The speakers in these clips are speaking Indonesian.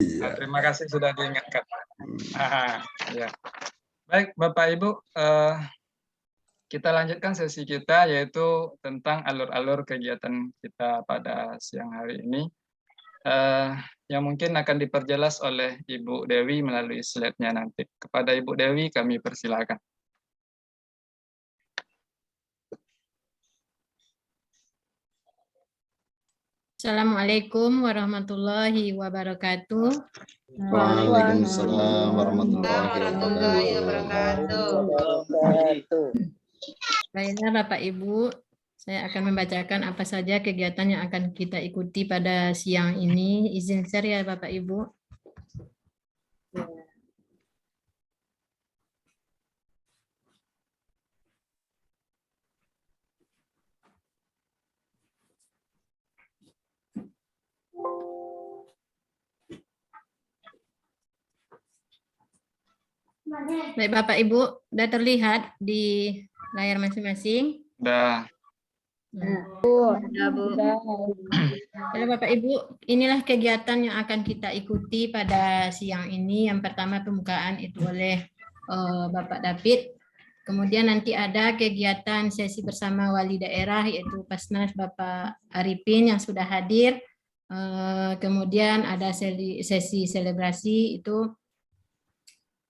Iya. Terima kasih sudah diingatkan. Ya. Baik, Bapak Ibu, kita lanjutkan sesi kita yaitu tentang alur-alur kegiatan kita pada siang hari ini. Yang mungkin akan diperjelas oleh Ibu Dewi melalui slide-nya nanti. Kepada Ibu Dewi kami persilakan. Assalamualaikum warahmatullahi wabarakatuh. Waalaikumsalam warahmatullahi wabarakatuh. Baiklah Bapak Ibu, saya akan membacakan apa saja kegiatan yang akan kita ikuti pada siang ini. Izin share ya Bapak Ibu. Baik Bapak Ibu, sudah terlihat di layar masing-masing? Sudah. Halo Bapak Ibu, inilah kegiatan yang akan kita ikuti pada siang ini. Yang pertama pembukaan itu oleh Bapak David. Kemudian nanti ada kegiatan sesi bersama wali daerah yaitu Pasnas Bapak Arifin yang sudah hadir. Kemudian ada sesi selebrasi itu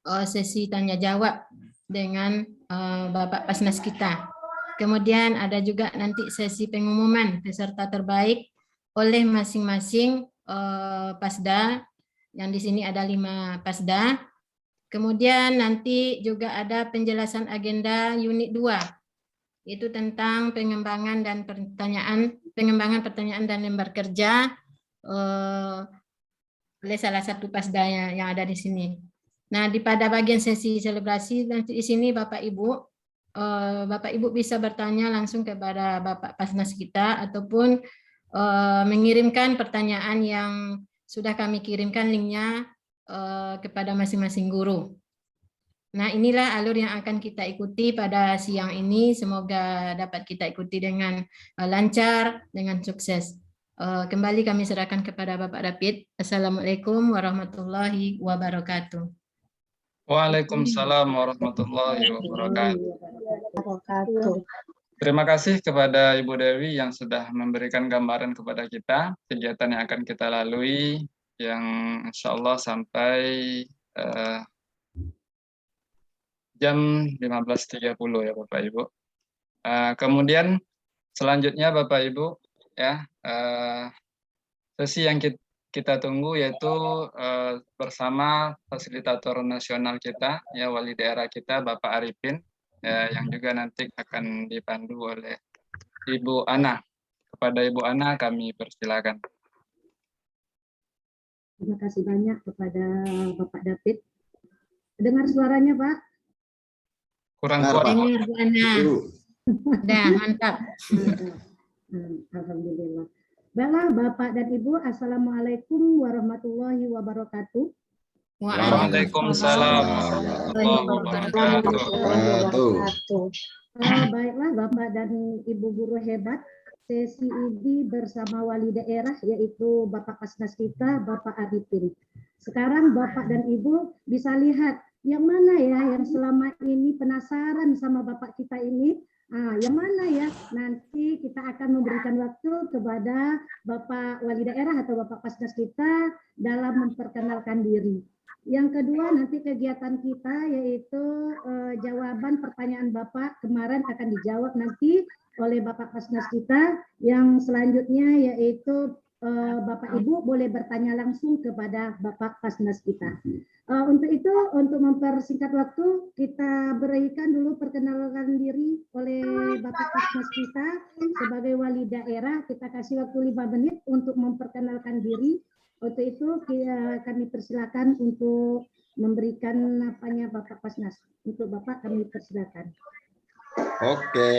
sesi tanya jawab dengan Bapak Pasnas kita. Kemudian ada juga nanti sesi pengumuman peserta terbaik oleh masing-masing Pasda, yang di sini ada 5 Pasda. Kemudian nanti juga ada penjelasan agenda unit 2, itu tentang pengembangan pertanyaan dan lembar kerja oleh salah satu Pasda yang ada di sini. Nah, pada bagian sesi selebrasi nanti di sini Bapak Ibu bisa bertanya langsung kepada Bapak Pasnas kita ataupun mengirimkan pertanyaan yang sudah kami kirimkan linknya kepada masing-masing guru. Nah, inilah alur yang akan kita ikuti pada siang ini. Semoga dapat kita ikuti dengan lancar, dengan sukses. Kembali kami serahkan kepada Bapak David. Assalamualaikum warahmatullahi wabarakatuh. Waalaikumsalam warahmatullahi wabarakatuh. Terima kasih kepada Ibu Dewi yang sudah memberikan gambaran kepada kita kegiatan yang akan kita lalui yang insya Allah sampai jam 15.30 ya Bapak Ibu. Kemudian selanjutnya Bapak Ibu ya sesi yang kita tunggu yaitu bersama fasilitator nasional kita ya wali daerah kita Bapak Arifin ya, yang juga nanti akan dipandu oleh Ibu Ana. Kepada Ibu Ana kami persilakan. Terima kasih banyak kepada Bapak David. Dengar suaranya Pak? Kurang kuat. Dengar Bu Ana. Dah, mantap. Alhamdulillah. Baiklah Bapak dan Ibu, Assalamualaikum warahmatullahi wabarakatuh. Waalaikumsalam warahmatullahi wabarakatuh. Baiklah Bapak dan Ibu guru hebat, sesi ini bersama wali daerah yaitu Bapak Pasnas kita, Bapak Arifin. Sekarang Bapak dan Ibu bisa lihat yang mana ya yang selama ini penasaran sama Bapak kita ini. Yang mana ya? Nanti kita akan memberikan waktu kepada Bapak Wali Daerah atau Bapak Pasdas kita dalam memperkenalkan diri. Yang kedua nanti kegiatan kita yaitu jawaban pertanyaan Bapak kemarin akan dijawab nanti oleh Bapak Pasdas kita. Yang selanjutnya yaitu Bapak Ibu boleh bertanya langsung kepada Bapak Pasdas kita. Untuk itu, untuk mempersingkat waktu, kita berikan dulu perkenalkan diri oleh Bapak Pasdas kita sebagai wali daerah. Kita kasih waktu 5 menit untuk memperkenalkan diri. Untuk itu, kami persilakan untuk memberikan apanya Bapak Pasdas. Untuk Bapak kami persilakan. Oke,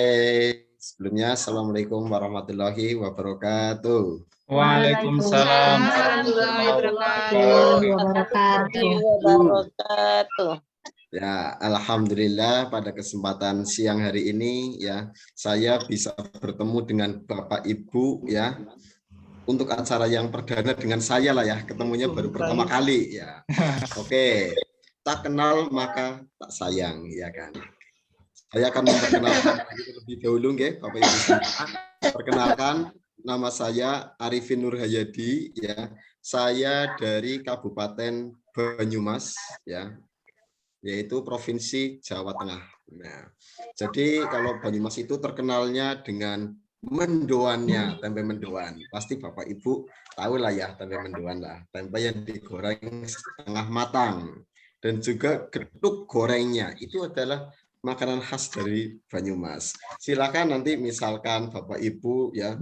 sebelumnya Assalamualaikum warahmatullahi wabarakatuh. Waalaikumsalam warahmatullahi wabarakatuh. Ya, alhamdulillah pada kesempatan siang hari ini ya saya bisa bertemu dengan Bapak Ibu ya untuk acara yang perdana dengan saya lah ya, ketemunya baru pertama kali ya. Oke, tak kenal maka tak sayang, ya kan. Saya akan memperkenalkan terlebih dahulu, Bapak Ibu semua. Perkenalkan, nama saya Arifin Nur Hayadi, ya. Saya dari Kabupaten Banyumas, ya, yaitu Provinsi Jawa Tengah. Nah, jadi kalau Banyumas itu terkenalnya dengan mendoannya, tempe mendoan. Pasti Bapak Ibu tahu lah ya tempe mendoan lah. Tempe yang digoreng setengah matang. Dan juga getuk gorengnya itu adalah makanan khas dari Banyumas. Silakan nanti misalkan Bapak Ibu ya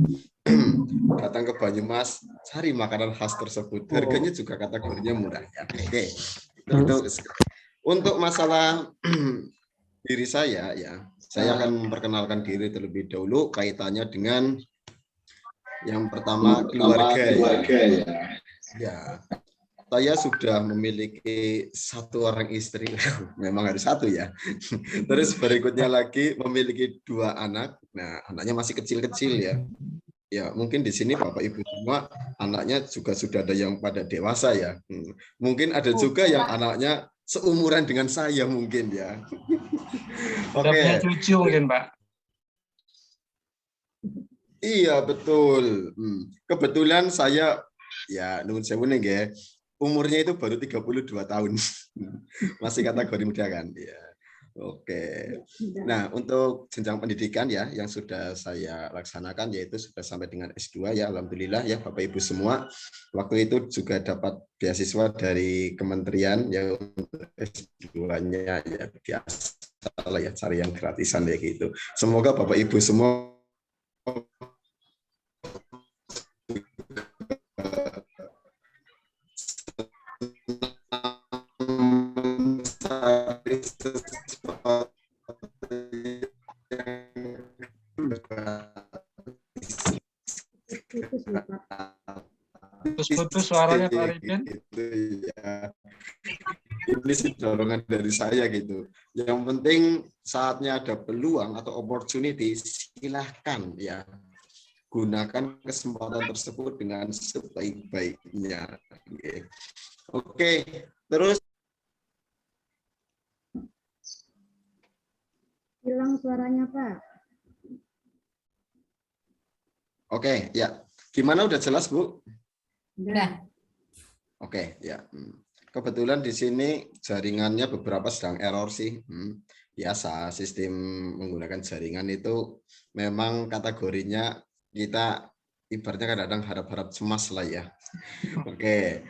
datang ke Banyumas cari makanan khas tersebut. Harganya juga kategorinya murah ya. Oke. Itu untuk masalah diri saya ya. Saya akan memperkenalkan diri terlebih dahulu kaitannya dengan yang pertama keluarga ya. Ya. Saya sudah memiliki satu orang istri, memang harus satu ya. Terus berikutnya lagi memiliki 2 anak. Nah, anaknya masih kecil-kecil ya. Ya, mungkin di sini Bapak Ibu semua anaknya juga sudah ada yang pada dewasa ya. Mungkin ada juga yang anaknya seumuran dengan saya mungkin ya. Udah punya cucu mungkin, Pak. Iya, betul. Kebetulan saya ya nuwun sewu nggih, umurnya itu baru 32 tahun. Masih kategori muda kan? Ya. Oke. Nah, untuk jenjang pendidikan ya yang sudah saya laksanakan yaitu sudah sampai dengan S2 ya, alhamdulillah ya Bapak Ibu semua. Waktu itu juga dapat beasiswa dari kementerian ya untuk S2-nya ya biasa lah ya cari yang gratisan ya gitu. Semoga Bapak Ibu semua Putus-putus suaranya Pak Arifin. Ini sih dorongan dari saya gitu. Yang penting saatnya ada peluang atau opportunity, silahkan ya gunakan kesempatan tersebut dengan sebaik-baiknya. Oke, terus Hilang suaranya, Pak. Oke, ya. Gimana udah jelas, Bu? Udah. Oke, ya. Kebetulan di sini jaringannya beberapa sedang error sih. Biasa, sistem menggunakan jaringan itu memang kategorinya kita ibaratnya kadang-kadang harap-harap cemas lah ya. Oke.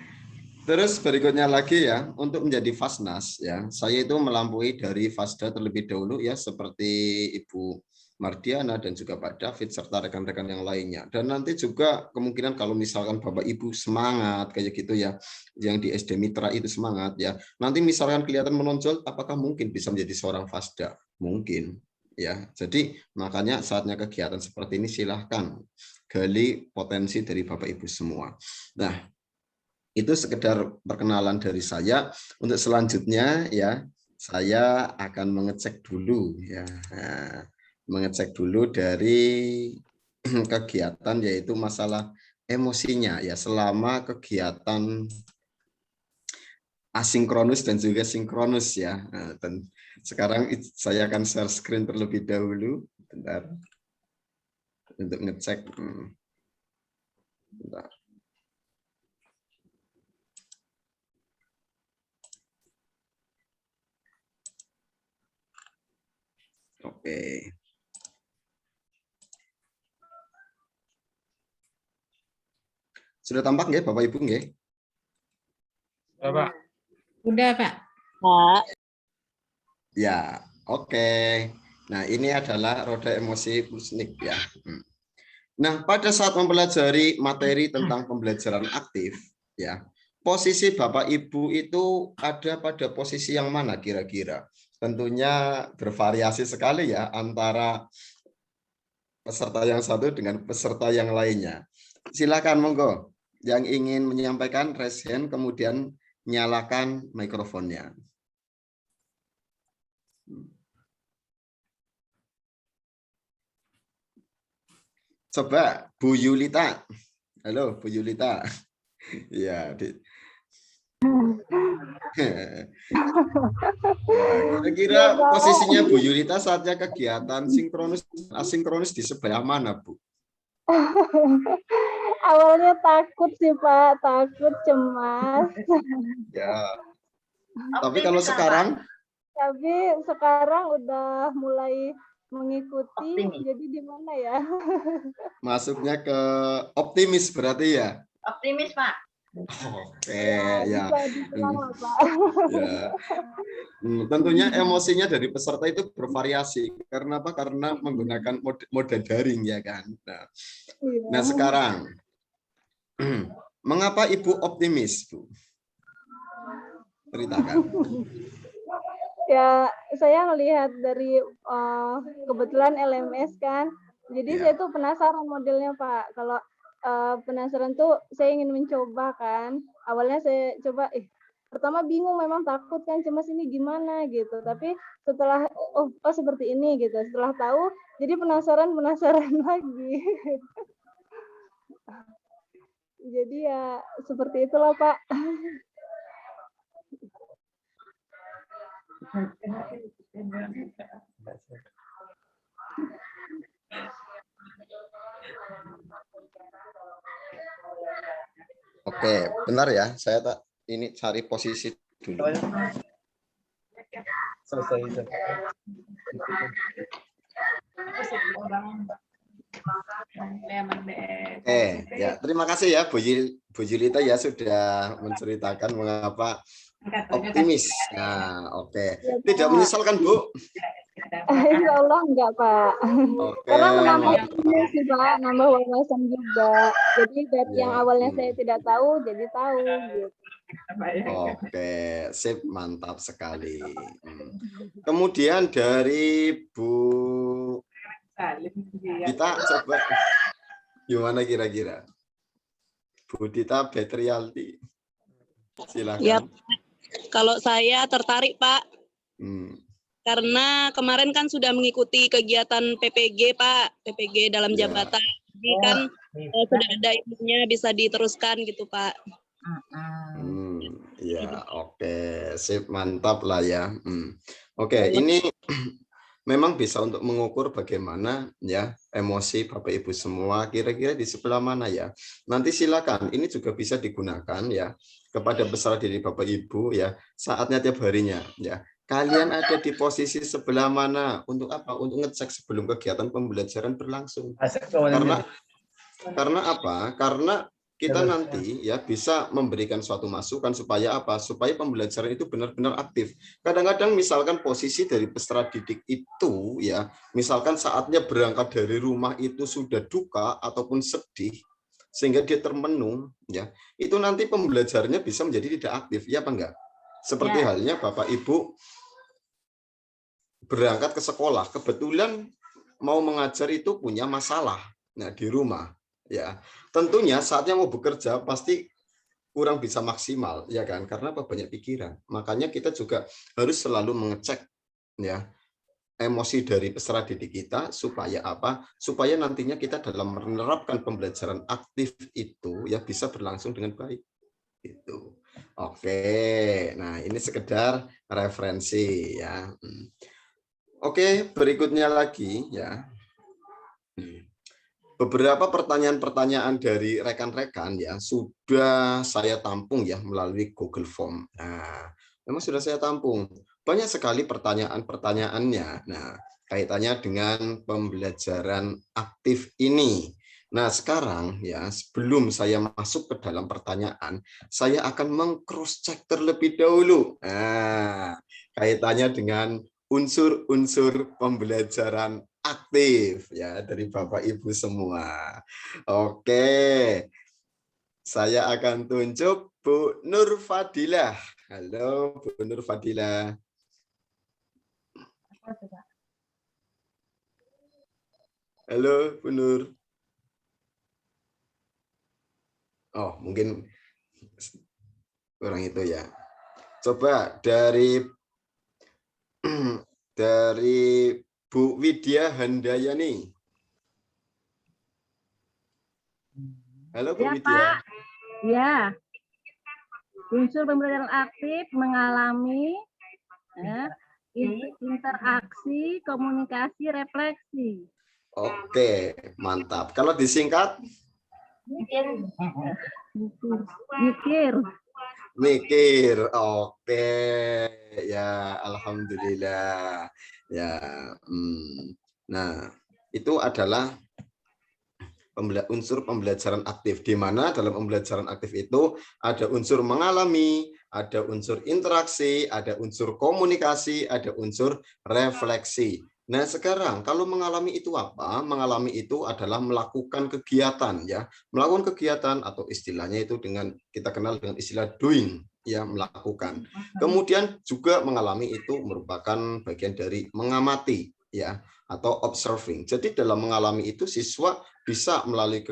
Terus berikutnya lagi ya, untuk menjadi Fasnas ya, saya itu melampaui dari Fasda terlebih dahulu ya, seperti Ibu Mardiana dan juga Pak David serta rekan-rekan yang lainnya. Dan nanti juga kemungkinan kalau misalkan Bapak Ibu semangat kayak gitu ya, yang di SD Mitra itu semangat ya. Nanti misalkan kelihatan menonjol, apakah mungkin bisa menjadi seorang Fasda? Mungkin ya. Jadi makanya saatnya kegiatan seperti ini silahkan gali potensi dari Bapak Ibu semua. Nah, itu sekedar perkenalan dari saya. Untuk selanjutnya ya, saya akan mengecek dulu ya. Nah, mengecek dulu dari kegiatan yaitu masalah emosinya ya selama kegiatan asinkronus dan juga sinkronus ya. Nah, dan sekarang saya akan share screen terlebih dahulu. Bentar. Untuk ngecek. Bentar. Oke. Sudah tampak nggih Bapak Ibu nggih? Ya, Pak. Udah, Pak. Ya, oke. Nah, ini adalah roda emosi Pusnik ya. Nah, pada saat mempelajari materi tentang pembelajaran aktif ya, posisi Bapak Ibu itu ada pada posisi yang mana kira-kira? Tentunya bervariasi sekali ya antara peserta yang satu dengan peserta yang lainnya. Silakan monggo yang ingin menyampaikan raise hand kemudian nyalakan mikrofonnya. Coba Bu Yulita, Halo, Bu Yulita. Ya, kira-kira posisinya Bu Yulita saatnya kegiatan sinkronis asinkronis di sebelah mana, Bu? Awalnya takut sih Pak, takut, cemas. Ya. Tapi kalau sekarang, Tapi sekarang udah mulai mengikuti, jadi di mana ya? masuknya ke optimis berarti ya? Optimis, Pak. Oke, ya. Bisa dibilang lah, Pak. Ya. Tentunya emosinya dari peserta itu bervariasi. Karena apa? Karena menggunakan mode daring ya kan. Nah sekarang, mengapa Ibu optimis, Bu? Ceritakan. Ya, saya melihat dari kebetulan LMS kan. Jadi saya tuh penasaran modelnya, Pak. Kalau penasaran tuh saya ingin mencoba kan. Awalnya saya coba, pertama bingung, memang takut kan, cemas ini gimana gitu. Tapi setelah oh seperti ini gitu. Setelah tahu, jadi penasaran lagi. Jadi ya seperti itulah, Pak. Oke, benar ya. Saya ini cari posisi dulu. Ya, terima kasih ya Bu Yulita ya sudah menceritakan mengapa optimis. Nah, oke. Tidak menyesalkan, Bu? Insya Allah enggak, Pak. Oke. Karena menambah ilmu sih, Pak, nambah wawasan juga. Jadi dari yang awalnya saya tidak tahu, jadi tahu gitu. Oke, sip, mantap sekali. Kemudian dari Bu Dita, coba gimana kira-kira? Bu Dita Betrialti, silakan. Ya, kalau saya tertarik, Pak. Karena kemarin kan sudah mengikuti kegiatan PPG, Pak, PPG dalam jabatan. Jadi kan sudah ada ilmunya, bisa diteruskan gitu, Pak. Ya, oke, sip, mantap lah ya. Oke, ini memang bisa untuk mengukur bagaimana ya emosi Bapak Ibu semua kira-kira di sebelah mana ya. Nanti silakan, ini juga bisa digunakan ya kepada peserta diri Bapak Ibu ya, saatnya tiap harinya ya. Kalian ada di posisi sebelah mana? Untuk apa? Untuk ngecek sebelum kegiatan pembelajaran berlangsung. Karena apa? Karena kita nanti ya bisa memberikan suatu masukan supaya apa? Supaya pembelajaran itu benar-benar aktif. Kadang-kadang misalkan posisi dari peserta didik itu ya, misalkan saatnya berangkat dari rumah itu sudah duka ataupun sedih sehingga dia termenung ya, itu nanti pembelajarannya bisa menjadi tidak aktif, ya apa enggak? Seperti halnya Bapak Ibu berangkat ke sekolah, kebetulan mau mengajar itu punya masalah di rumah. Ya, tentunya saatnya mau bekerja pasti kurang bisa maksimal, ya kan? Karena apa? Banyak pikiran. Makanya kita juga harus selalu mengecek ya emosi dari peserta didik kita supaya apa? Supaya nantinya kita dalam menerapkan pembelajaran aktif itu ya bisa berlangsung dengan baik. Itu. Oke. Nah, ini sekedar referensi ya. Oke, berikutnya lagi ya. Beberapa pertanyaan-pertanyaan dari rekan-rekan ya sudah saya tampung ya melalui Google Form. Nah, memang sudah saya tampung. Banyak sekali pertanyaan-pertanyaannya. Nah, kaitannya dengan pembelajaran aktif ini. Nah, sekarang ya sebelum saya masuk ke dalam pertanyaan, saya akan meng-cross check terlebih dahulu. Nah, kaitannya dengan unsur-unsur pembelajaran aktif ya dari Bapak Ibu semua. Oke. Saya akan tunjuk Bu Nur Fadilah. Halo Bu Nur Fadilah. Halo Bu Nur. Oh, mungkin kurang itu ya. Coba dari Bu Widya Handayani. Halo Bu Ya, Widya. Pak. Ya. Unsur pembelajaran aktif mengalami interaksi, komunikasi, refleksi. Oke, mantap. Kalau disingkat? Mikir. Mikir. Oke. Ya, alhamdulillah. Ya. Nah, itu adalah unsur pembelajaran aktif, di mana dalam pembelajaran aktif itu ada unsur mengalami, ada unsur interaksi, ada unsur komunikasi, ada unsur refleksi. Nah, sekarang kalau mengalami itu apa? Mengalami itu adalah melakukan kegiatan, ya, melakukan kegiatan atau istilahnya itu dengan kita kenal dengan istilah doing, ya, melakukan. Kemudian juga mengalami itu merupakan bagian dari mengamati, ya, atau observing. Jadi dalam mengalami itu siswa bisa melalui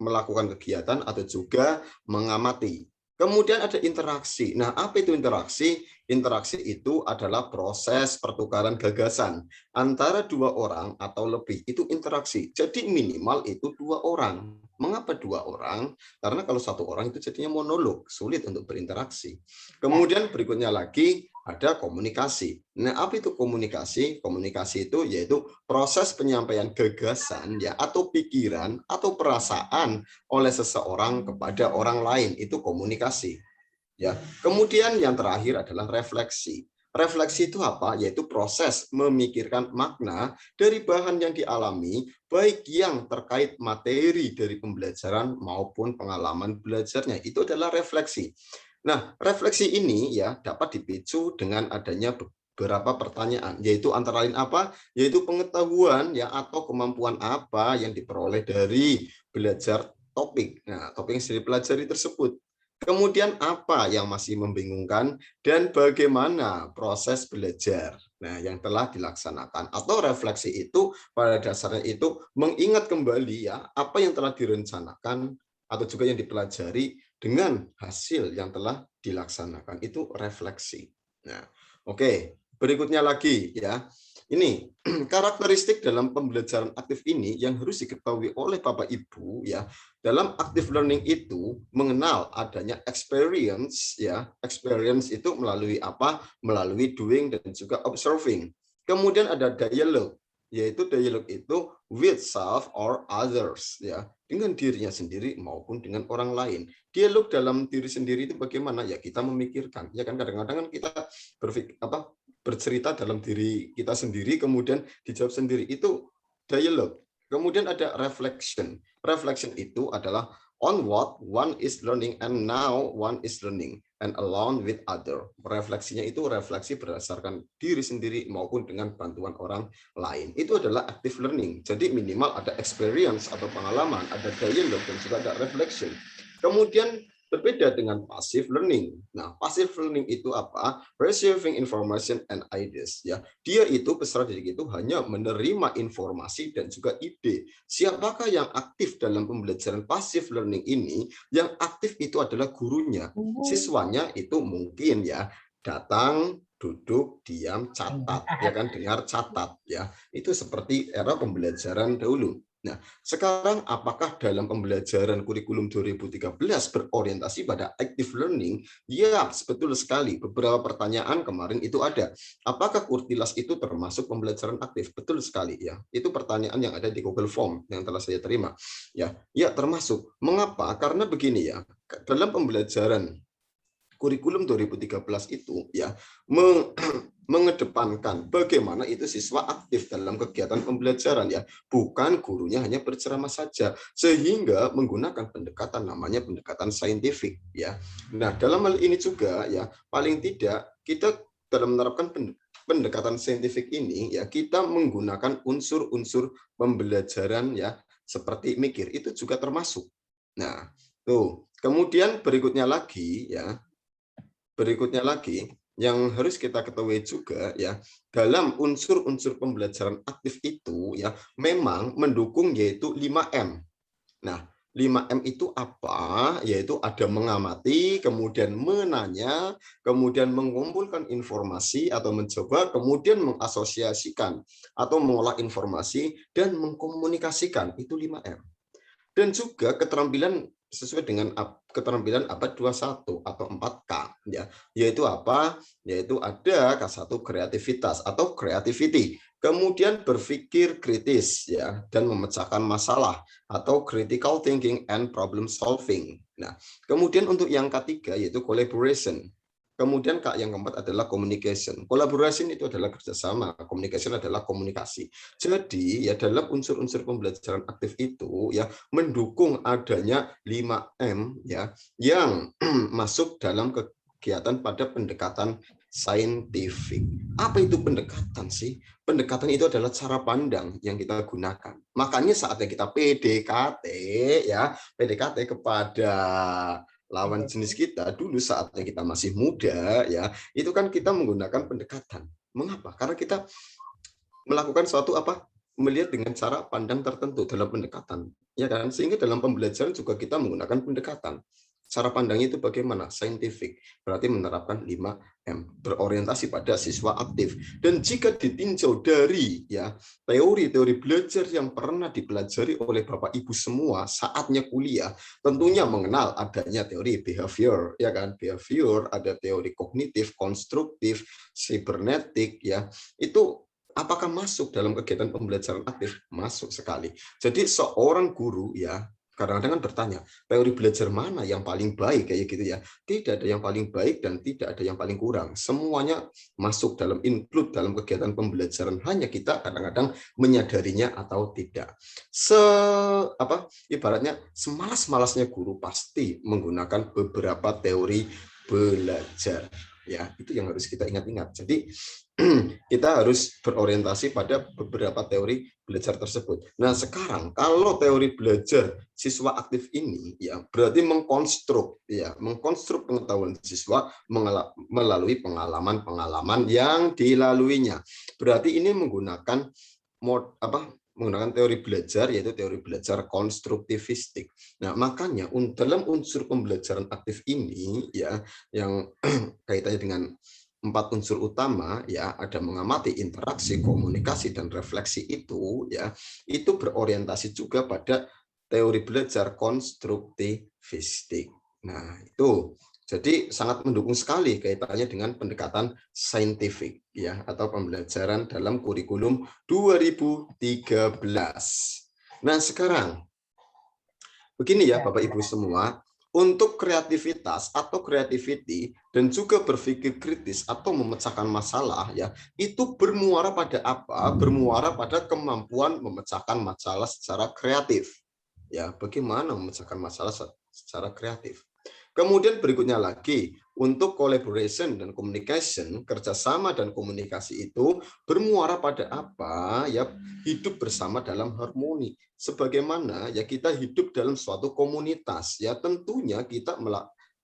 melakukan kegiatan atau juga mengamati. Kemudian ada interaksi. Nah, apa itu interaksi? Interaksi itu adalah proses pertukaran gagasan antara dua orang atau lebih. Itu interaksi. Jadi minimal itu 2 orang. Mengapa 2 orang? Karena kalau 1 orang itu jadinya monolog, sulit untuk berinteraksi. Kemudian berikutnya lagi ada komunikasi. Nah, apa itu komunikasi? Komunikasi itu yaitu proses penyampaian gagasan, ya, atau pikiran atau perasaan oleh seseorang kepada orang lain. Itu komunikasi. Ya. Kemudian yang terakhir adalah refleksi. Refleksi itu apa? Yaitu proses memikirkan makna dari bahan yang dialami, baik yang terkait materi dari pembelajaran maupun pengalaman belajarnya. Itu adalah refleksi. Nah, refleksi ini ya dapat dipicu dengan adanya beberapa pertanyaan, yaitu antara lain apa? Yaitu pengetahuan ya atau kemampuan apa yang diperoleh dari belajar topik. Nah, topik yang sudah dipelajari tersebut. Kemudian apa yang masih membingungkan dan bagaimana proses belajar yang telah dilaksanakan. Atau refleksi itu pada dasarnya itu mengingat kembali ya apa yang telah direncanakan atau juga yang dipelajari dengan hasil yang telah dilaksanakan. Itu refleksi. Nah, oke, berikutnya lagi ya. Ini karakteristik dalam pembelajaran aktif ini yang harus diketahui oleh Bapak Ibu ya. Dalam active learning itu mengenal adanya experience ya. Experience itu melalui apa? Melalui doing dan juga observing. Kemudian ada dialog, yaitu dialog itu with self or others ya, dengan dirinya sendiri maupun dengan orang lain. Dialog dalam diri sendiri itu bagaimana ya, kita memikirkan ya kan, kadang-kadang kan kita bercerita dalam diri kita sendiri kemudian dijawab sendiri, itu dialog. Kemudian ada reflection. Reflection itu adalah on what one is learning and now one is learning and along with other. Refleksinya itu refleksi berdasarkan diri sendiri maupun dengan bantuan orang lain. Itu adalah active learning. Jadi minimal ada experience atau pengalaman, ada dialog dan juga ada reflection. Kemudian berbeda dengan passive learning. Nah, passive learning itu apa? Receiving information and ideas. Ya, dia itu peserta didik itu hanya menerima informasi dan juga ide. Siapakah yang aktif dalam pembelajaran passive learning ini? Yang aktif itu adalah gurunya. Siswanya itu mungkin ya datang, duduk, diam, catat, ya kan, dengar, catat, ya. Itu seperti era pembelajaran dahulu. Nah, sekarang apakah dalam pembelajaran kurikulum 2013 berorientasi pada active learning? Ya, betul sekali. Beberapa pertanyaan kemarin itu ada. Apakah Kurtilas itu termasuk pembelajaran aktif? Betul sekali ya. Itu pertanyaan yang ada di Google Form yang telah saya terima. Ya, termasuk. Mengapa? Karena begini ya. Dalam pembelajaran kurikulum 2013 itu ya mengedepankan bagaimana itu siswa aktif dalam kegiatan pembelajaran ya, bukan gurunya hanya berceramah saja, sehingga menggunakan pendekatan namanya pendekatan saintifik ya. Nah, dalam hal ini juga ya paling tidak kita dalam menerapkan pendekatan saintifik ini ya, kita menggunakan unsur-unsur pembelajaran ya seperti mikir, itu juga termasuk. Nah, tuh. Kemudian berikutnya lagi ya. Berikutnya lagi yang harus kita ketahui juga ya, dalam unsur-unsur pembelajaran aktif itu ya memang mendukung yaitu 5M. Nah, 5M itu apa? Yaitu ada mengamati, kemudian menanya, kemudian mengumpulkan informasi atau mencoba, kemudian mengasosiasikan atau mengolah informasi dan mengkomunikasikan. Itu 5M. Dan juga keterampilan sesuai dengan keterampilan abad 21 atau 4K ya. Yaitu apa? Yaitu ada K1 kreativitas atau creativity. Kemudian berpikir kritis ya dan memecahkan masalah atau critical thinking and problem solving. Nah, kemudian untuk yang ketiga yaitu collaboration. Kemudian yang keempat adalah communication. Collaboration itu adalah kerjasama, communication adalah komunikasi. Jadi ya dalam unsur-unsur pembelajaran aktif itu ya mendukung adanya 5M ya yang masuk dalam kegiatan pada pendekatan saintifik. Apa itu pendekatan sih? Pendekatan itu adalah cara pandang yang kita gunakan. Makanya saatnya kita PDKT ya, PDKT kepada lawan jenis kita dulu saatnya kita masih muda ya, itu kan kita menggunakan pendekatan. Mengapa? Karena kita melakukan suatu melihat dengan cara pandang tertentu dalam pendekatan, ya kan? Sehingga dalam pembelajaran juga kita menggunakan pendekatan. Cara pandangnya itu bagaimana? Saintifik, berarti menerapkan 5M, berorientasi pada siswa aktif. Dan jika ditinjau dari ya teori-teori belajar yang pernah dipelajari oleh Bapak Ibu semua saatnya kuliah, tentunya mengenal adanya teori behavior, ya kan? Behavior, ada teori kognitif, konstruktif, sibernetik, ya. Itu apakah masuk dalam kegiatan pembelajaran aktif? Masuk sekali. Jadi seorang guru ya kadang-kadang kan bertanya, teori belajar mana yang paling baik kayak gitu ya. Tidak ada yang paling baik dan tidak ada yang paling kurang. Semuanya masuk dalam include dalam kegiatan pembelajaran. Hanya kita kadang-kadang menyadarinya atau tidak. Ibaratnya semalas-malasnya guru pasti menggunakan beberapa teori belajar. Ya, itu yang harus kita ingat-ingat. Jadi kita harus berorientasi pada beberapa teori belajar tersebut. Nah, sekarang kalau teori belajar siswa aktif ini ya berarti mengkonstruk pengetahuan siswa melalui pengalaman-pengalaman yang dilaluinya. Berarti ini menggunakan menggunakan teori belajar, yaitu teori belajar konstruktivistik. Nah, makanya dalam unsur pembelajaran aktif ini ya yang kaitannya dengan 4 unsur utama ya, ada mengamati, interaksi, komunikasi, dan refleksi itu ya, itu berorientasi juga pada teori belajar konstruktivistik. Nah, itu jadi sangat mendukung sekali kaitannya dengan pendekatan saintifik ya, atau pembelajaran dalam kurikulum 2013. Nah, sekarang begini ya Bapak Ibu semua, untuk kreativitas atau creativity dan juga berpikir kritis atau memecahkan masalah ya, itu bermuara pada apa? Bermuara pada kemampuan memecahkan masalah secara kreatif. Ya, bagaimana memecahkan masalah secara kreatif? Kemudian berikutnya lagi, untuk collaboration dan communication, kerjasama dan komunikasi itu bermuara pada apa? Ya, hidup bersama dalam harmoni. Sebagaimana ya kita hidup dalam suatu komunitas, ya tentunya kita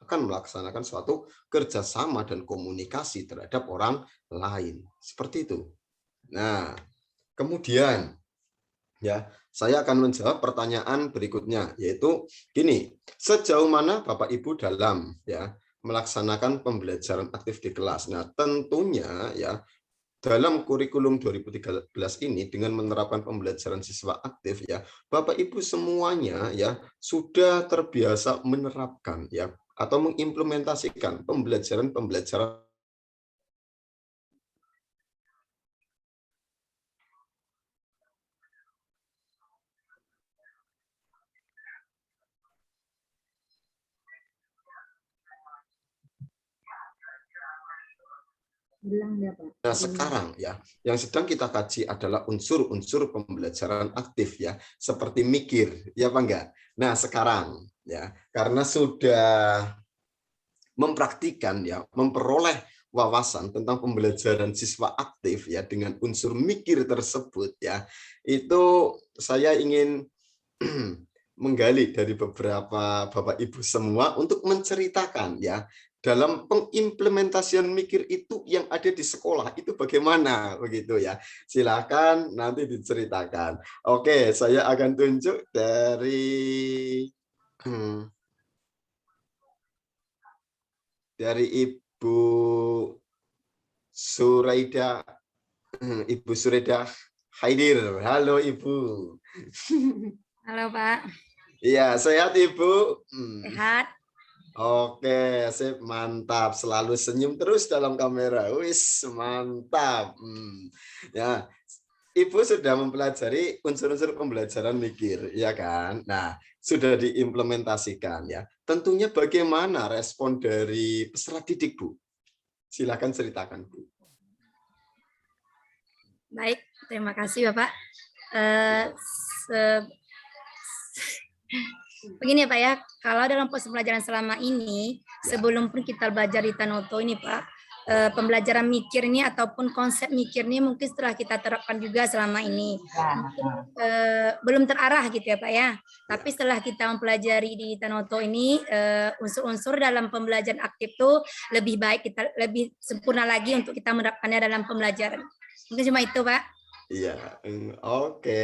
akan melaksanakan suatu kerjasama dan komunikasi terhadap orang lain. Seperti itu. Nah, kemudian ya, saya akan menjawab pertanyaan berikutnya, yaitu gini, sejauh mana Bapak Ibu dalam ya melaksanakan pembelajaran aktif di kelas. Nah, tentunya ya dalam kurikulum 2013 ini dengan menerapkan pembelajaran siswa aktif ya, Bapak Ibu semuanya ya sudah terbiasa menerapkan ya atau mengimplementasikan pembelajaran Nah, sekarang ya, yang sedang kita kaji adalah unsur-unsur pembelajaran aktif ya, seperti mikir, ya Pak enggak? Nah, sekarang ya, karena sudah mempraktikkan ya, memperoleh wawasan tentang pembelajaran siswa aktif ya dengan unsur mikir tersebut ya, itu saya ingin menggali dari beberapa Bapak Ibu semua untuk menceritakan ya dalam pengimplementasian mikir itu yang ada di sekolah itu bagaimana begitu ya. Silakan nanti diceritakan. Oke, saya akan tunjuk dari Ibu Suraida, Ibu Suraida Haidir. Halo Ibu. Halo Pak. Iya, sehat Ibu. Sehat. Oke, sip, mantap. Selalu senyum terus dalam kamera. Wis, mantap. Ya, Ibu sudah mempelajari unsur-unsur pembelajaran mikir, ya kan? Nah, sudah diimplementasikan ya. Tentunya bagaimana respon dari peserta didik, Bu? Silakan ceritakan, Bu. Baik, terima kasih Bapak. Begini ya Pak ya, kalau dalam proses pembelajaran selama ini, sebelum pun kita belajar di Tanoto ini Pak, pembelajaran mikir ini ataupun konsep mikir ini mungkin setelah kita terapkan juga selama ini. Mungkin, belum terarah gitu ya Pak ya. Tapi setelah kita mempelajari di Tanoto ini, unsur-unsur dalam pembelajaran aktif itu lebih baik, kita lebih sempurna lagi untuk kita menerapkannya dalam pembelajaran. Mungkin cuma itu Pak. Iya, oke.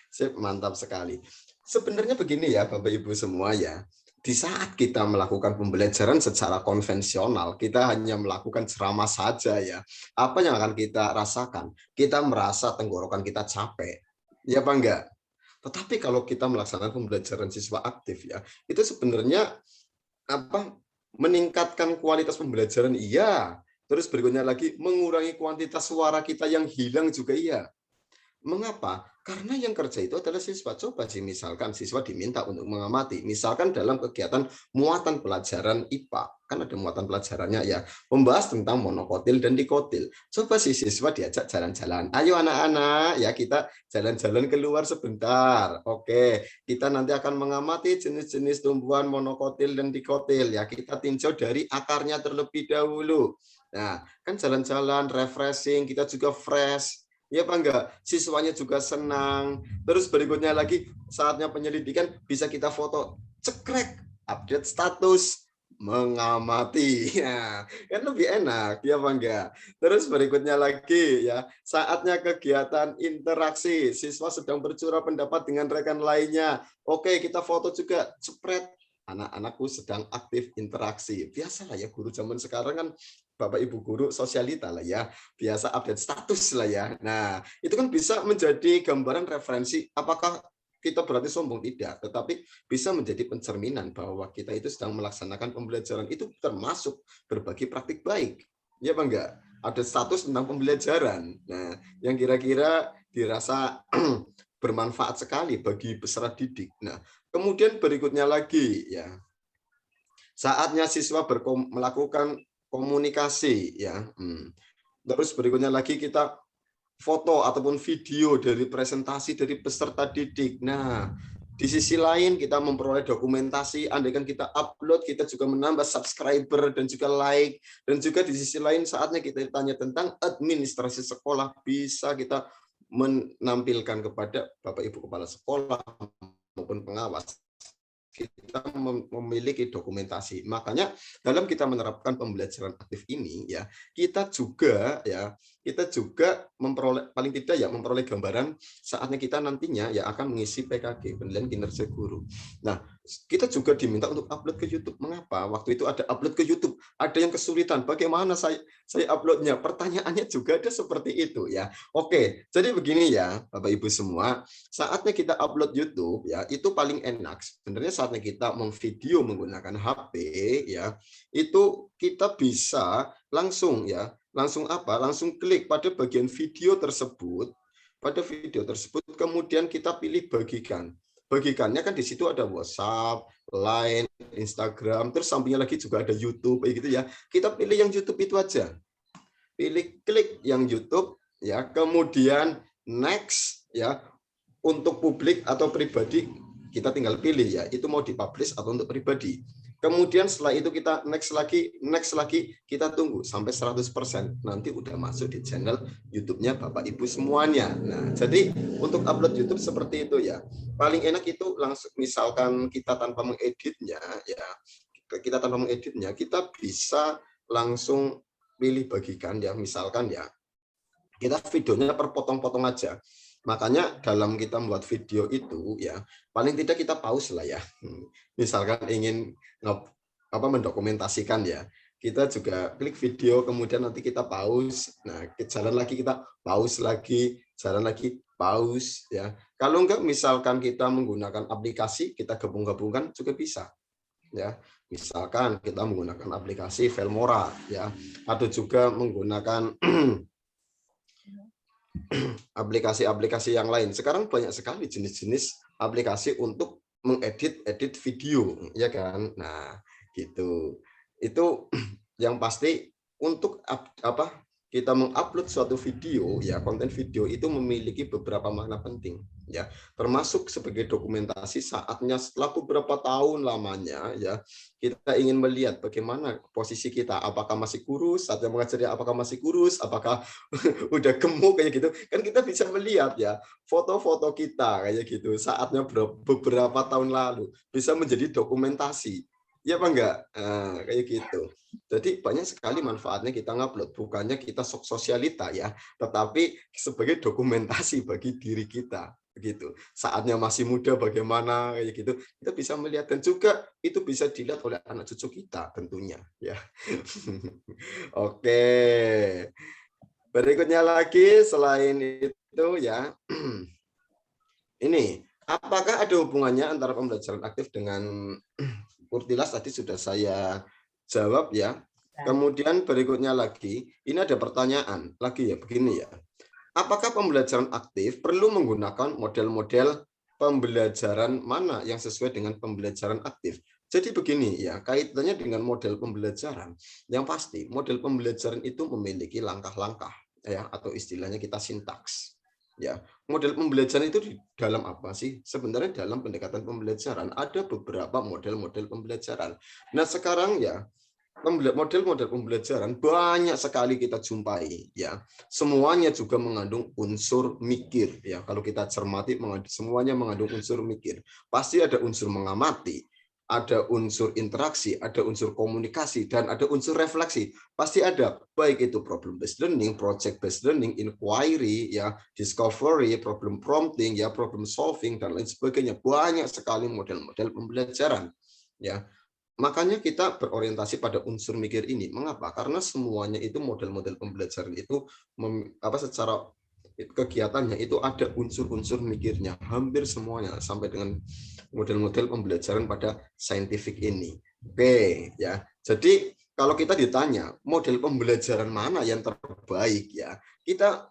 Sip, mantap sekali. Sebenarnya begini ya Bapak Ibu semua ya, di saat kita melakukan pembelajaran secara konvensional, kita hanya melakukan ceramah saja ya. Apa yang akan kita rasakan? Kita merasa tenggorokan kita capek. Ya Pak enggak? Tetapi kalau kita melaksanakan pembelajaran siswa aktif ya, itu sebenarnya meningkatkan kualitas pembelajaran iya. Terus berikutnya lagi mengurangi kuantitas suara kita yang hilang juga iya. Mengapa? Karena yang kerja itu adalah siswa. Coba sih misalkan siswa diminta untuk mengamati. Misalkan dalam kegiatan muatan pelajaran IPA. Kan ada muatan pelajarannya ya. Membahas tentang monokotil dan dikotil. Coba sih siswa diajak jalan-jalan. Ayo anak-anak ya kita jalan-jalan keluar sebentar. Oke, kita nanti akan mengamati jenis-jenis tumbuhan monokotil dan dikotil. Ya kita tinjau dari akarnya terlebih dahulu. Nah, kan jalan-jalan, refreshing, kita juga fresh. Ya Pak enggak? Siswanya juga senang. Terus berikutnya lagi saatnya penyelidikan bisa kita foto cekrek, update status, mengamati. Ya, kan lebih enak, ya Pak enggak? Terus berikutnya lagi ya, saatnya kegiatan interaksi. Siswa sedang bercurah pendapat dengan rekan lainnya. Oke, kita foto juga cepret. Anak-anakku sedang aktif interaksi. Biasalah ya guru zaman sekarang kan Bapak Ibu guru sosialita lah ya, biasa update status lah ya. Nah, itu kan bisa menjadi gambaran referensi apakah kita berarti sombong tidak, tetapi bisa menjadi pencerminan bahwa kita itu sedang melaksanakan pembelajaran itu termasuk berbagi praktik baik. Ya Pak enggak? Ada status tentang pembelajaran. Nah, yang kira-kira dirasa bermanfaat sekali bagi peserta didik. Nah, kemudian berikutnya lagi ya. Saatnya siswa melakukan komunikasi ya. Terus berikutnya lagi kita foto ataupun video dari presentasi dari peserta didik. Nah, di sisi lain kita memperoleh dokumentasi, andaikan kita upload, kita juga menambah subscriber dan juga like. Dan juga di sisi lain saatnya kita ditanya tentang administrasi sekolah, bisa kita menampilkan kepada Bapak Ibu Kepala Sekolah maupun pengawas. Kita memiliki dokumentasi. Makanya dalam kita menerapkan pembelajaran aktif ini ya, kita juga memperoleh paling tidak ya memperoleh gambaran saatnya kita nantinya ya akan mengisi PKG, penilaian kinerja guru. Nah, kita juga diminta untuk upload ke YouTube. Mengapa? Waktu itu ada upload ke YouTube, ada yang kesulitan. Bagaimana saya uploadnya? Pertanyaannya juga ada seperti itu ya. Oke, jadi begini ya, Bapak Ibu semua, saatnya kita upload YouTube ya, itu paling enak. Sebenarnya saatnya kita memvideo menggunakan HP ya, itu kita bisa langsung langsung klik pada bagian video tersebut. Pada video tersebut kemudian kita pilih bagikan. Bagikannya kan di situ ada WhatsApp, Line, Instagram, terus sampingnya lagi juga ada YouTube gitu ya. Kita pilih yang YouTube itu aja. Pilih klik yang YouTube ya, kemudian next ya. Untuk publik atau pribadi kita tinggal pilih ya, itu mau dipublish atau untuk pribadi. Kemudian setelah itu kita next lagi, kita tunggu sampai 100%. Nanti udah masuk di channel YouTube-nya Bapak Ibu semuanya. Nah, jadi untuk upload YouTube seperti itu ya. Paling enak itu langsung misalkan kita tanpa mengeditnya ya. Kita bisa langsung pilih bagikan ya, misalkan ya. Kita videonya per potong-potong aja. Makanya dalam kita membuat video itu ya paling tidak kita pause lah ya. Misalkan ingin mendokumentasikan ya, kita juga klik video kemudian nanti kita pause. Nah, jalan lagi kita pause lagi, jalan lagi pause ya. Kalau enggak misalkan kita menggunakan aplikasi, kita gabung-gabungkan juga bisa. Ya, misalkan kita menggunakan aplikasi Filmora ya, atau juga menggunakan aplikasi-aplikasi yang lain. Sekarang banyak sekali jenis-jenis aplikasi untuk mengedit video, ya kan? Nah, gitu. Itu yang pasti untuk kita mengupload suatu video, ya konten video itu memiliki beberapa makna penting, ya termasuk sebagai dokumentasi saatnya setelah beberapa tahun lamanya, ya kita ingin melihat bagaimana posisi kita, apakah masih kurus, saatnya mengajarnya apakah masih kurus, apakah udah gemuk kayak gitu, kan kita bisa melihat ya foto-foto kita kayak gitu saatnya beberapa tahun lalu bisa menjadi dokumentasi. Ya apa enggak? Nah, kayak gitu. Jadi banyak sekali manfaatnya kita ngupload, bukannya kita sosialita ya, tetapi sebagai dokumentasi bagi diri kita, begitu. Saatnya masih muda bagaimana kayak gitu, kita bisa melihat dan juga itu bisa dilihat oleh anak cucu kita tentunya, ya. Oke. Berikutnya lagi selain itu ya, ini apakah ada hubungannya antara pembelajaran aktif dengan Kurtilas tadi sudah saya jawab ya. Kemudian berikutnya lagi, ini ada pertanyaan lagi ya, begini ya. Apakah pembelajaran aktif perlu menggunakan model-model pembelajaran mana yang sesuai dengan pembelajaran aktif? Jadi begini ya, kaitannya dengan model pembelajaran. Yang pasti, model pembelajaran itu memiliki langkah-langkah ya, atau istilahnya kita sintaks. Ya, model pembelajaran itu di dalam apa sih? Sebenarnya dalam pendekatan pembelajaran ada beberapa model-model pembelajaran. Nah, sekarang ya model-model pembelajaran banyak sekali kita jumpai ya. Semuanya juga mengandung unsur mikir ya. Kalau kita cermati semuanya mengandung unsur mikir. Pasti ada unsur mengamati, ada unsur interaksi, ada unsur komunikasi, dan ada unsur refleksi. Pasti ada, baik itu problem based learning, project based learning, inquiry, ya, discovery, problem prompting, ya, problem solving, dan lain sebagainya. Banyak sekali model-model pembelajaran. Ya, makanya kita berorientasi pada unsur mikir ini. Mengapa? Karena semuanya itu model-model pembelajaran itu secara kegiatannya itu ada unsur-unsur mikirnya, hampir semuanya sampai dengan model-model pembelajaran pada saintifik ini. Oke, ya. Jadi kalau kita ditanya model pembelajaran mana yang terbaik ya, kita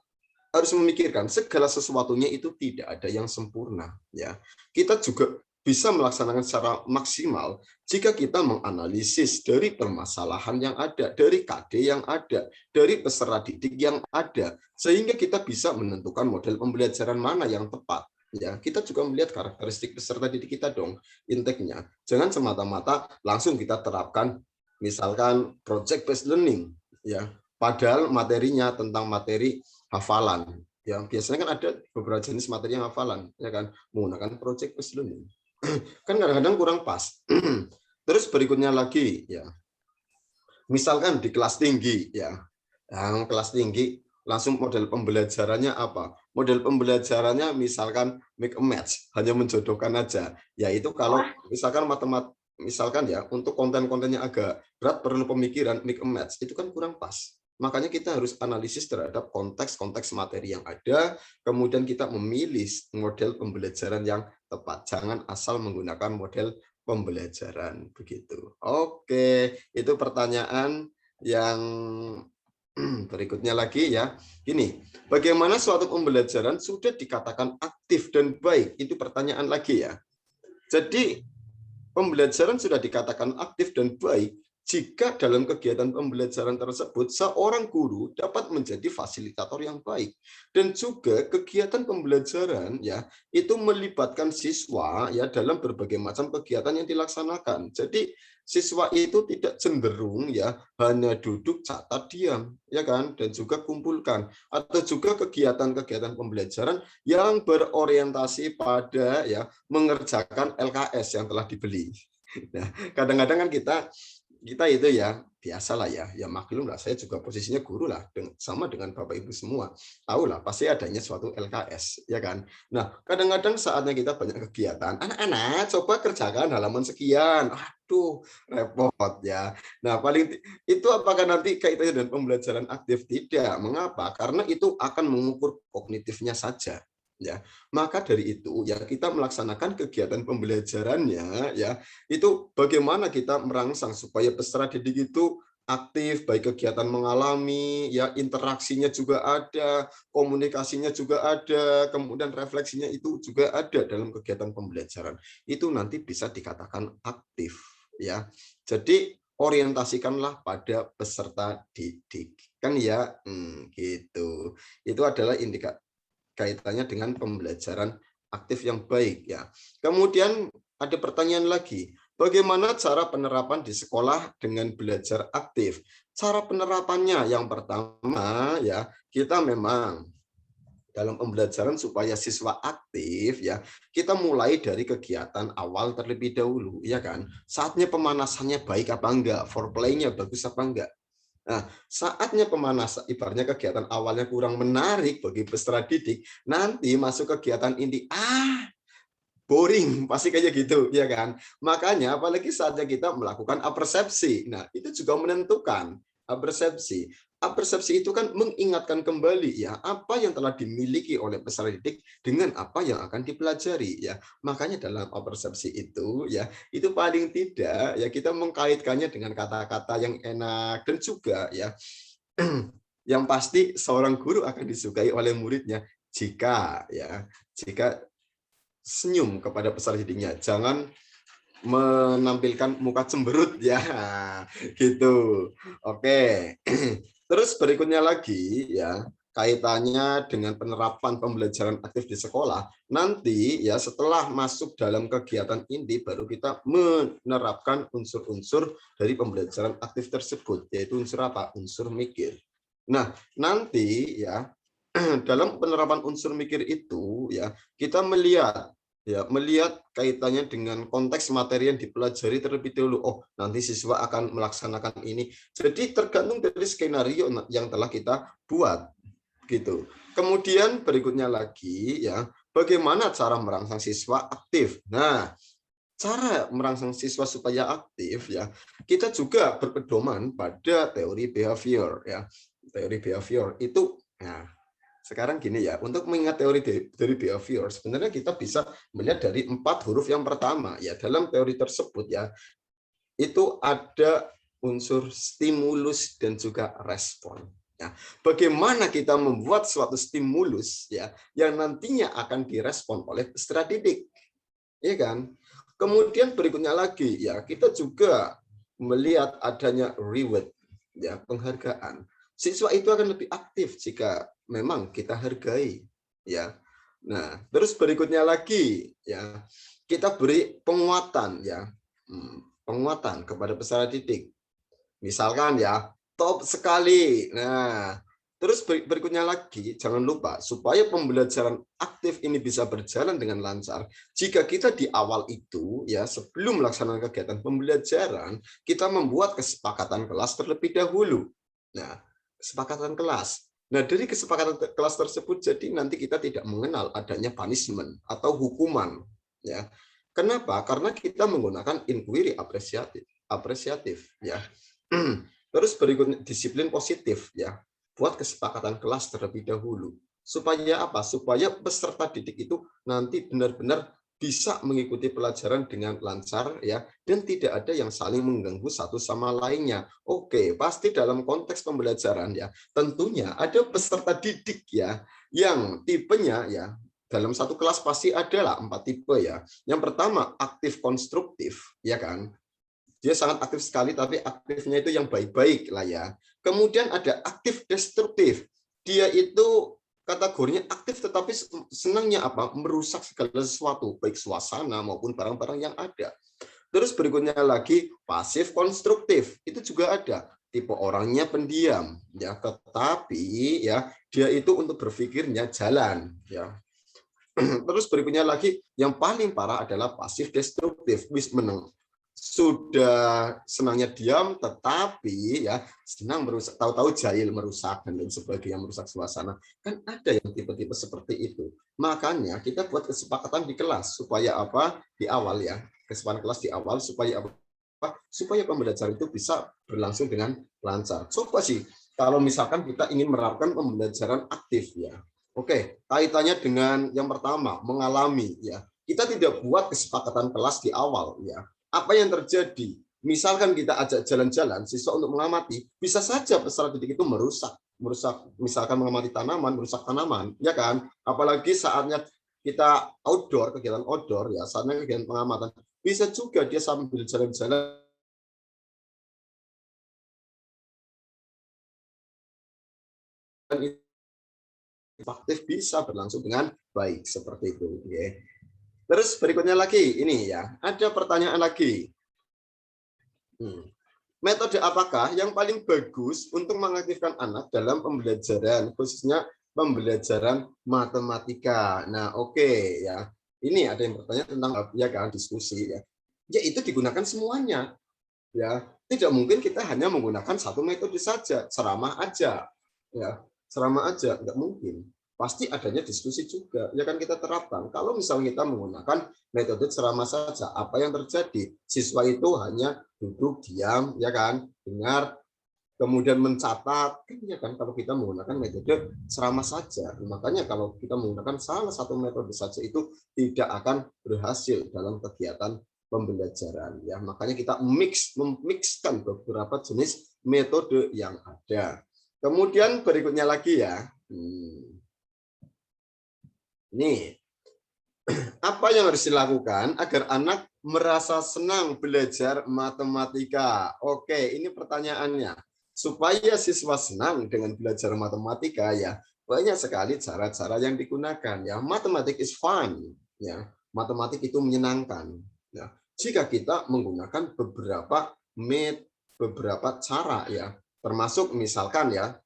harus memikirkan segala sesuatunya itu tidak ada yang sempurna ya. Kita juga bisa melaksanakan secara maksimal jika kita menganalisis dari permasalahan yang ada, dari KD yang ada, dari peserta didik yang ada, sehingga kita bisa menentukan model pembelajaran mana yang tepat. Ya, kita juga melihat karakteristik peserta didik kita dong, intake-nya. Jangan semata-mata langsung kita terapkan, misalkan project based learning, ya, padahal materinya tentang materi hafalan. Ya, biasanya kan ada beberapa jenis materi yang hafalan, ya kan, menggunakan project based learning. Kan kadang-kadang kurang pas. Terus berikutnya lagi ya, misalkan di kelas tinggi ya, yang kelas tinggi langsung model pembelajarannya apa? Model pembelajarannya misalkan make a match, hanya menjodohkan aja. Yaitu kalau misalkan misalkan ya untuk konten-kontennya agak berat perlu pemikiran, make a match, itu kan kurang pas. Makanya kita harus analisis terhadap konteks-konteks materi yang ada, kemudian kita memilih model pembelajaran yang tepat. Jangan asal menggunakan model pembelajaran begitu. Oke, itu pertanyaan yang berikutnya lagi ya. Gini, bagaimana suatu pembelajaran sudah dikatakan aktif dan baik? Itu pertanyaan lagi ya. Jadi pembelajaran sudah dikatakan aktif dan baik jika dalam kegiatan pembelajaran tersebut seorang guru dapat menjadi fasilitator yang baik, dan juga kegiatan pembelajaran ya itu melibatkan siswa ya dalam berbagai macam kegiatan yang dilaksanakan. Jadi siswa itu tidak cenderung ya hanya duduk catat diam ya kan, dan juga kumpulkan, atau juga kegiatan-kegiatan pembelajaran yang berorientasi pada ya mengerjakan LKS yang telah dibeli. Nah, kadang-kadang kan kita itu ya biasalah ya maklum lah, saya juga posisinya guru lah, sama dengan Bapak Ibu semua tahu lah pasti adanya suatu LKS ya kan. Nah, kadang-kadang saatnya kita banyak kegiatan, anak-anak coba kerjakan halaman sekian, aduh repot ya. Nah, paling itu apakah nanti kaitannya dengan pembelajaran aktif? Tidak. Mengapa? Karena itu akan mengukur kognitifnya saja ya. Maka dari itu ya kita melaksanakan kegiatan pembelajarannya ya, itu bagaimana kita merangsang supaya peserta didik itu aktif, baik kegiatan mengalami, ya interaksinya juga ada, komunikasinya juga ada, kemudian refleksinya itu juga ada dalam kegiatan pembelajaran. Itu nanti bisa dikatakan aktif, ya. Jadi orientasikanlah pada peserta didik, kan ya, gitu. Itu adalah kaitannya dengan pembelajaran aktif yang baik, ya. Kemudian ada pertanyaan lagi. Bagaimana cara penerapan di sekolah dengan belajar aktif? Cara penerapannya yang pertama ya, kita memang dalam pembelajaran supaya siswa aktif ya, kita mulai dari kegiatan awal terlebih dahulu ya kan. Saatnya pemanasannya baik apa enggak, foreplay-nya bagus apa enggak. Nah, saatnya pemanasan, ibaratnya kegiatan awalnya kurang menarik bagi peserta didik, nanti masuk kegiatan inti, boring, pasti kayak gitu, ya kan? Makanya apalagi saatnya kita melakukan apersepsi. Nah, itu juga menentukan apersepsi. Apersepsi itu kan mengingatkan kembali ya apa yang telah dimiliki oleh peserta didik dengan apa yang akan dipelajari ya. Makanya dalam apersepsi itu ya, itu paling tidak ya kita mengkaitkannya dengan kata-kata yang enak dan juga ya yang pasti seorang guru akan disukai oleh muridnya jika senyum kepada peserta didiknya, jangan menampilkan muka cemberut ya, gitu. Oke. Terus berikutnya lagi ya, kaitannya dengan penerapan pembelajaran aktif di sekolah. Nanti ya setelah masuk dalam kegiatan inti baru kita menerapkan unsur-unsur dari pembelajaran aktif tersebut, yaitu unsur apa? Unsur mikir. Nah, nanti ya dalam penerapan unsur mikir itu ya kita melihat kaitannya dengan konteks materi yang dipelajari terlebih dahulu. Oh, nanti siswa akan melaksanakan ini. Jadi tergantung dari skenario yang telah kita buat gitu. Kemudian berikutnya lagi ya, bagaimana cara merangsang siswa aktif. Nah, cara merangsang siswa supaya aktif ya, kita juga berpedoman pada teori behavior ya. Teori behavior itu sekarang gini ya, untuk mengingat teori dari behavior, sebenarnya kita bisa melihat dari 4 huruf yang pertama ya. Dalam teori tersebut ya, itu ada unsur stimulus dan juga respon. Ya, bagaimana kita membuat suatu stimulus ya yang nantinya akan direspon oleh peserta didik, ya kan? Kemudian berikutnya lagi ya, kita juga melihat adanya reward ya, penghargaan. Siswa itu akan lebih aktif jika memang kita hargai ya. Nah, terus berikutnya lagi ya, kita beri penguatan ya. Penguatan kepada peserta didik. Misalkan ya, top sekali. Nah, terus berikutnya lagi, jangan lupa supaya pembelajaran aktif ini bisa berjalan dengan lancar. Jika kita di awal itu ya, sebelum melaksanakan kegiatan pembelajaran, kita membuat kesepakatan kelas terlebih dahulu. Nah, kesepakatan kelas. Nah, dari kesepakatan kelas tersebut jadi nanti kita tidak mengenal adanya punishment atau hukuman ya. Kenapa? Karena kita menggunakan inquiry apresiatif ya. Terus berikutnya disiplin positif ya. Buat kesepakatan kelas terlebih dahulu. Supaya apa? Supaya peserta didik itu nanti benar-benar bisa mengikuti pelajaran dengan lancar ya, dan tidak ada yang saling mengganggu satu sama lainnya. Oke, pasti dalam konteks pembelajaran ya, tentunya ada peserta didik ya yang tipenya ya dalam satu kelas pasti adalah 4 tipe ya. Yang pertama aktif konstruktif ya kan. Dia sangat aktif sekali tapi aktifnya itu yang baik-baik lah ya. Kemudian ada aktif destruktif. Dia itu kategorinya aktif tetapi senangnya apa? Merusak segala sesuatu, baik suasana maupun barang-barang yang ada. Terus berikutnya lagi pasif konstruktif. Itu juga ada. Tipe orangnya pendiam ya, tetapi ya dia itu untuk berpikirnya jalan ya. Terus berikutnya lagi yang paling parah adalah pasif destruktif. Sudah senangnya diam tetapi ya senang merusak, tahu-tahu jahil merusak dan lain sebagainya, merusak suasana. Kan ada yang tipe-tipe seperti itu. Makanya kita buat kesepakatan di kelas supaya apa? Di awal ya, kesepakatan kelas di awal supaya apa? Supaya pembelajaran itu bisa berlangsung dengan lancar. Coba sih kalau misalkan kita ingin menerapkan pembelajaran aktif ya. Oke, kaitannya dengan yang pertama, mengalami ya. Kita tidak buat kesepakatan kelas di awal ya. Apa yang terjadi? Misalkan kita ajak jalan-jalan siswa untuk mengamati, bisa saja peserta didik itu merusak misalkan mengamati tanaman, merusak tanaman, ya kan? Apalagi saatnya kita outdoor, kegiatan outdoor ya, saatnya kegiatan pengamatan, bisa juga dia sambil jalan-jalan aktif bisa berlangsung dengan baik seperti itu. Ya. Terus berikutnya lagi ini ya, ada pertanyaan lagi. Metode apakah yang paling bagus untuk mengaktifkan anak dalam pembelajaran, khususnya pembelajaran matematika? Nah, oke ya. Ini ada yang bertanya tentang ya kan diskusi ya. Ya itu digunakan semuanya. Ya, tidak mungkin kita hanya menggunakan satu metode saja, ceramah aja. Ya, ceramah aja nggak mungkin. Pasti adanya diskusi juga. Ya kan kita terapkan. Kalau misalnya kita menggunakan metode ceramah saja, apa yang terjadi? Siswa itu hanya duduk diam, ya kan, dengar, kemudian mencatat, ya kan. Kalau kita menggunakan metode ceramah saja, makanya kalau kita menggunakan salah satu metode saja itu tidak akan berhasil dalam kegiatan pembelajaran. Ya, makanya kita memixkan beberapa jenis metode yang ada. Kemudian berikutnya lagi ya. Nih, apa yang harus dilakukan agar anak merasa senang belajar matematika? Oke, ini pertanyaannya. Supaya siswa senang dengan belajar matematika ya, banyak sekali cara-cara yang digunakan ya. Matematik is fun ya. Matematik itu menyenangkan. Ya. Jika kita menggunakan beberapa cara ya, termasuk misalkan ya,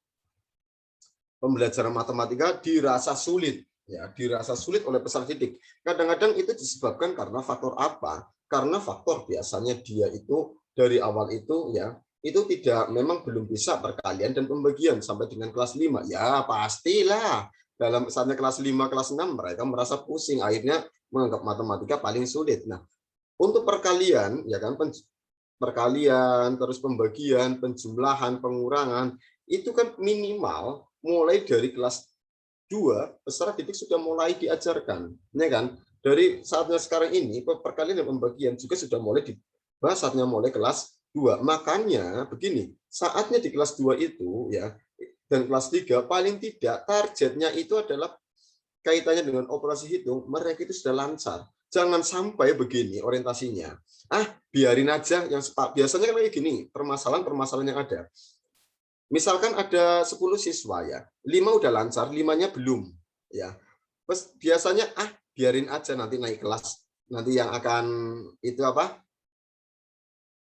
pembelajaran matematika dirasa sulit. Ya, dirasa sulit oleh peserta didik. Kadang-kadang itu disebabkan karena faktor apa? Karena faktor biasanya dia itu dari awal itu ya, itu tidak memang belum bisa perkalian dan pembagian sampai dengan kelas 5. Ya, pastilah. Dalam misalnya kelas 5, kelas 6 mereka merasa pusing, akhirnya menganggap matematika paling sulit. Nah, untuk perkalian ya kan perkalian, terus pembagian, penjumlahan, pengurangan, itu kan minimal mulai dari kelas 2 peserta didik sudah mulai diajarkan, ya kan? Dari saatnya sekarang ini perkalian dan pembagian juga sudah mulai dibahas saatnya mulai kelas 2. Makanya begini, saatnya di kelas 2 itu ya dan kelas 3 paling tidak targetnya itu adalah kaitannya dengan operasi hitung, mereka itu sudah lancar. Jangan sampai begini orientasinya. Biarin aja yang biasanya kan kayak gini, permasalahan-permasalahan yang ada. Misalkan ada 10 siswa ya, 5 udah lancar, 5-nya belum. Ya, terus biasanya biarin aja nanti naik kelas, nanti yang akan itu apa?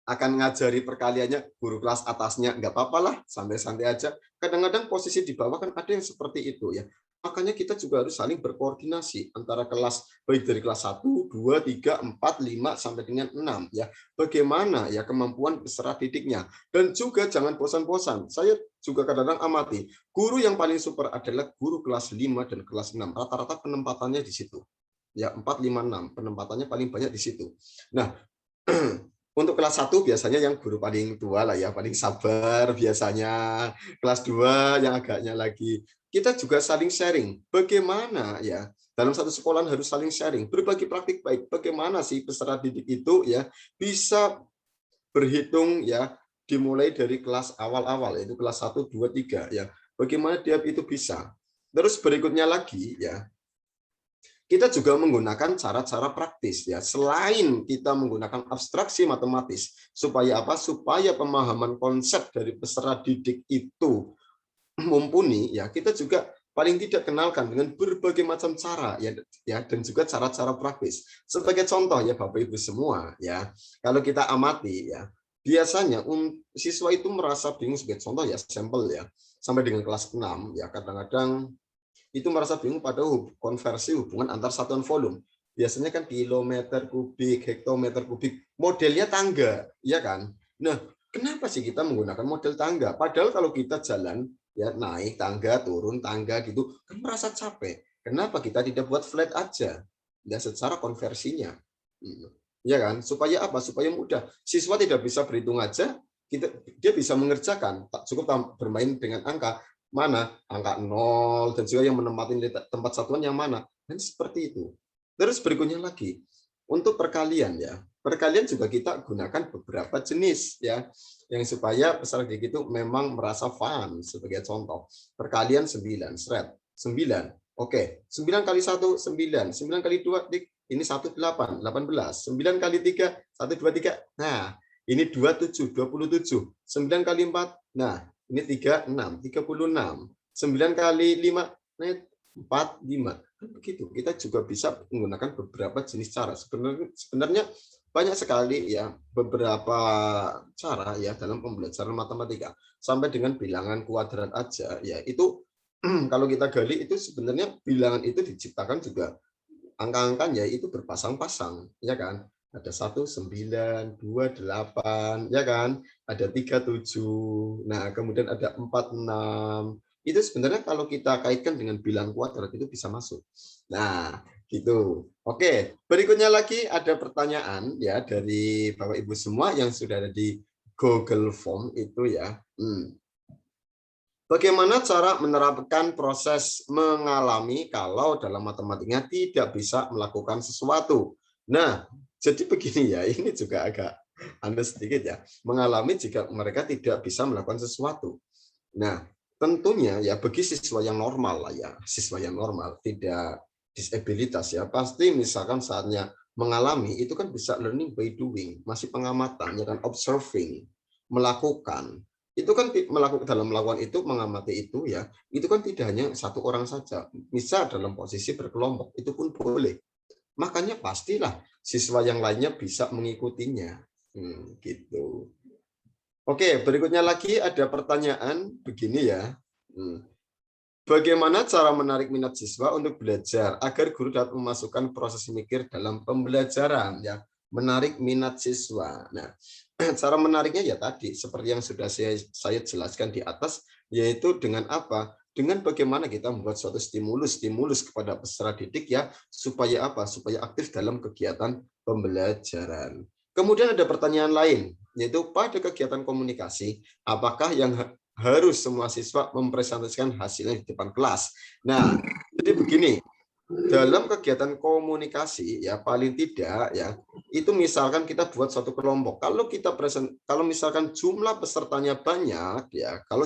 Akan ngajari perkaliannya guru kelas atasnya, nggak apa-apa lah, santai-santai aja. Kadang-kadang posisi di bawah kan ada yang seperti itu ya. Makanya kita juga harus saling berkoordinasi antara kelas, baik dari kelas 1, 2, 3, 4, 5, sampai dengan 6. Ya. Bagaimana ya kemampuan peserta didiknya. Dan juga jangan bosan-bosan. Saya juga kadang-kadang amati, guru yang paling super adalah guru kelas 5 dan kelas 6. Rata-rata penempatannya di situ. Ya, 4, 5, 6. Penempatannya paling banyak di situ. Nah, untuk kelas 1 biasanya yang guru paling tua lah ya, paling sabar biasanya. Kelas 2 yang agaknya lagi. Kita juga saling sharing. Bagaimana ya dalam satu sekolah harus saling sharing, berbagi praktik baik. Bagaimana sih peserta didik itu ya bisa berhitung ya dimulai dari kelas awal-awal yaitu kelas 1, 2, 3 ya. Bagaimana dia itu bisa. Terus berikutnya lagi ya. Kita juga menggunakan cara-cara praktis ya. Selain kita menggunakan abstraksi matematis supaya apa? Supaya pemahaman konsep dari peserta didik itu mumpuni ya, kita juga paling tidak kenalkan dengan berbagai macam cara ya dan juga cara-cara praktis. Sebagai contoh ya Bapak Ibu semua ya, kalau kita amati ya, biasanya siswa itu merasa bingung, sebagai contoh ya sampel ya, sampai dengan kelas 6 ya, kadang-kadang itu merasa bingung pada konversi hubungan antar satuan volume. Biasanya kan kilometer kubik, hektometer kubik, modelnya tangga, ya kan? Nah, kenapa sih kita menggunakan model tangga? Padahal kalau kita jalan ya naik tangga, turun tangga gitu, kan merasa capek. Kenapa kita tidak buat flat aja? Ya secara konversinya. Ya kan? Supaya apa? Supaya mudah. Siswa tidak bisa berhitung aja, dia bisa mengerjakan. Tak cukup bermain dengan angka, mana angka 0 dan juga yang menempati tempat satuan yang mana. Dan seperti itu. Terus berikutnya lagi untuk perkalian ya. Perkalian juga kita gunakan beberapa jenis ya, yang supaya peserta didik itu memang merasa fun. Sebagai contoh, perkalian 9, seret 9. Oke, 9 kali 1 9, 9 kali 2 ini 18, 18, 9 kali 3 1 2 3. Nah, ini 27, 27. 9 kali 4. Nah, ini 36, 36. 9 kali 5, nah 45. Begitu. Kita juga bisa menggunakan beberapa jenis cara. Sebenarnya banyak sekali ya beberapa cara ya dalam pembelajaran matematika. Sampai dengan bilangan kuadrat aja ya. Itu kalau kita gali itu sebenarnya bilangan itu diciptakan juga angka-angkanya itu berpasang-pasang, ya kan? Ada 1 9 2 8, ya kan? Ada 3 7. Nah, kemudian ada 4 6. Itu sebenarnya kalau kita kaitkan dengan bilangan kuadrat itu bisa masuk. Nah, gitu. Oke, berikutnya lagi ada pertanyaan ya dari Bapak Ibu semua yang sudah ada di Google Form itu ya. Bagaimana cara menerapkan proses mengalami kalau dalam matematikanya tidak bisa melakukan sesuatu? Nah, jadi begini ya, ini juga agak aneh sedikit ya. Mengalami jika mereka tidak bisa melakukan sesuatu. Nah, tentunya ya bagi siswa yang normal lah ya, siswa yang normal, tidak disabilitas ya, pasti misalkan saatnya mengalami itu kan bisa learning by doing, masih pengamatan, ya kan, observing, melakukan. Itu kan dalam melakukan itu, mengamati itu ya, itu kan tidak hanya satu orang saja, bisa dalam posisi berkelompok, itu pun boleh. Makanya pastilah siswa yang lainnya bisa mengikutinya. Gitu. Oke, berikutnya lagi ada pertanyaan begini ya. Bagaimana cara menarik minat siswa untuk belajar agar guru dapat memasukkan proses mikir dalam pembelajaran ya, menarik minat siswa. Nah, cara menariknya ya tadi seperti yang sudah saya jelaskan di atas, yaitu dengan apa? Dengan bagaimana kita membuat suatu stimulus kepada peserta didik ya, supaya apa? Supaya aktif dalam kegiatan pembelajaran. Kemudian ada pertanyaan lain, yaitu pada kegiatan komunikasi, apakah yang harus semua siswa mempresentasikan hasilnya di depan kelas? Nah, jadi begini, dalam kegiatan komunikasi ya paling tidak ya itu misalkan kita buat suatu kelompok, kalau misalkan jumlah pesertanya banyak ya, kalau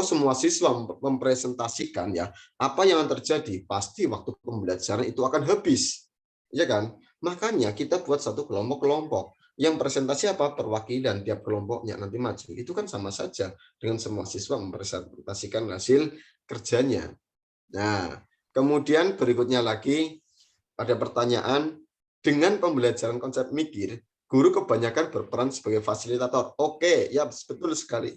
semua siswa mempresentasikan ya, apa yang akan terjadi? Pasti waktu pembelajaran itu akan habis, ya kan? Makanya kita buat satu kelompok-kelompok yang presentasi apa, perwakilan tiap kelompoknya nanti maju, itu kan sama saja dengan semua siswa mempresentasikan hasil kerjanya. Nah, kemudian berikutnya lagi ada pertanyaan, dengan pembelajaran konsep mikir, guru kebanyakan berperan sebagai fasilitator. Oke, ya betul sekali.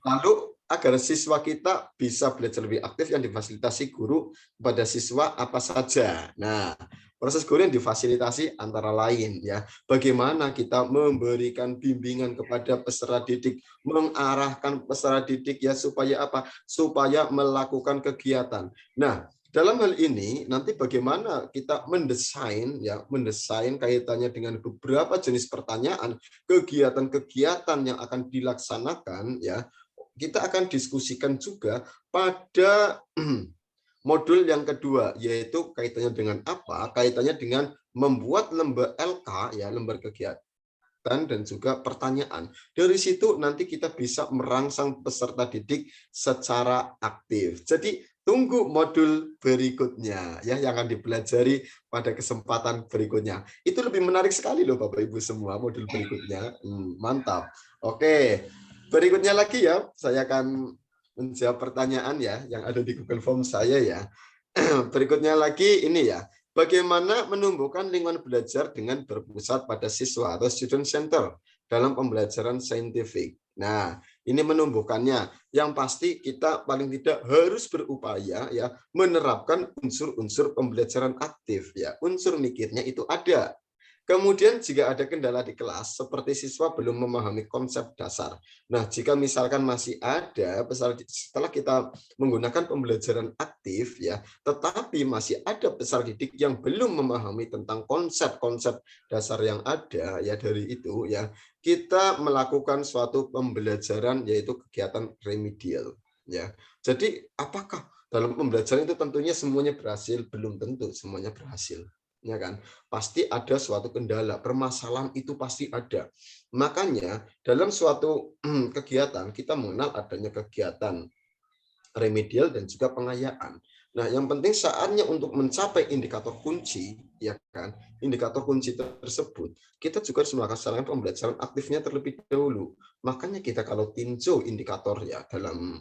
Lalu agar siswa kita bisa belajar lebih aktif, yang difasilitasi guru kepada siswa apa saja? Nah, proses guru yang difasilitasi antara lain ya, bagaimana kita memberikan bimbingan kepada peserta didik, mengarahkan peserta didik ya supaya apa? Supaya melakukan kegiatan. Nah, dalam hal ini nanti bagaimana kita mendesain kaitannya dengan beberapa jenis pertanyaan, kegiatan-kegiatan yang akan dilaksanakan ya. Kita akan diskusikan juga pada modul yang kedua, yaitu kaitannya dengan apa? Kaitannya dengan membuat lembar LK ya, lembar kegiatan dan juga pertanyaan. Dari situ nanti kita bisa merangsang peserta didik secara aktif. Jadi tunggu modul berikutnya ya, yang akan dipelajari pada kesempatan berikutnya. Itu lebih menarik sekali loh Bapak Ibu semua, modul berikutnya. Mantap. Oke. Berikutnya lagi ya, saya akan menjawab pertanyaan ya yang ada di Google Form saya ya. Berikutnya lagi ini ya, bagaimana menumbuhkan lingkungan belajar dengan berpusat pada siswa atau student center dalam pembelajaran saintifik. Nah, ini menumbuhkannya. Yang pasti kita paling tidak harus berupaya ya menerapkan unsur-unsur pembelajaran aktif ya. Unsur mikirnya itu ada. Kemudian jika ada kendala di kelas, seperti siswa belum memahami konsep dasar. Nah, jika misalkan masih ada, setelah kita menggunakan pembelajaran aktif, ya, tetapi masih ada peserta didik yang belum memahami tentang konsep-konsep dasar yang ada, ya dari itu, ya, kita melakukan suatu pembelajaran yaitu kegiatan remedial. Ya, jadi apakah dalam pembelajaran itu tentunya semuanya berhasil? Belum tentu semuanya berhasil. Ya kan, pasti ada suatu kendala, permasalahan itu pasti ada. Makanya dalam suatu kegiatan kita mengenal adanya kegiatan remedial dan juga pengayaan. Nah, yang penting saatnya untuk mencapai indikator kunci, ya kan, indikator kunci tersebut, kita juga harus melakukan pembelajaran aktifnya terlebih dahulu. Makanya kita kalau tinjau indikator ya dalam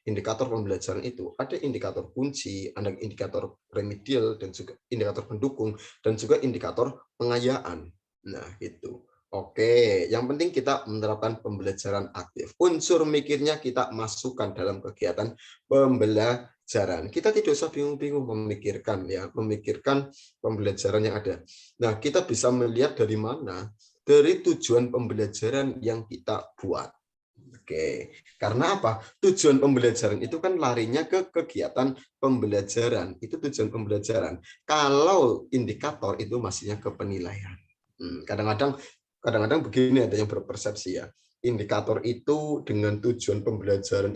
indikator pembelajaran itu, ada indikator kunci, ada indikator remedial, dan juga indikator pendukung, dan juga indikator pengayaan. Nah, itu. Oke, yang penting kita menerapkan pembelajaran aktif. Unsur mikirnya kita masukkan dalam kegiatan pembelajaran. Kita tidak usah bingung-bingung memikirkan pembelajaran yang ada. Nah, kita bisa melihat dari mana? Dari tujuan pembelajaran yang kita buat. Oke, karena apa? Tujuan pembelajaran itu kan larinya ke kegiatan pembelajaran. Itu tujuan pembelajaran. Kalau indikator itu masihnya ke penilaian. Kadang-kadang begini ada yang berpersepsi ya, indikator itu dengan tujuan pembelajaran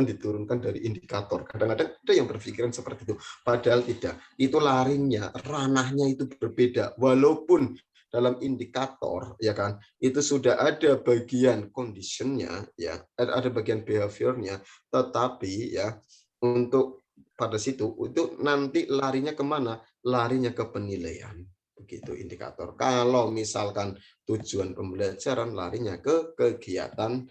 diturunkan dari indikator. Kadang-kadang ada yang berpikiran seperti itu, padahal tidak. Itu larinya, ranahnya itu berbeda. Walaupun dalam indikator ya kan, itu sudah ada bagian conditionnya ya, ada bagian behaviornya, tetapi ya untuk pada situ itu nanti larinya kemana? Larinya ke penilaian. Begitu indikator. Kalau misalkan tujuan pembelajaran larinya ke kegiatan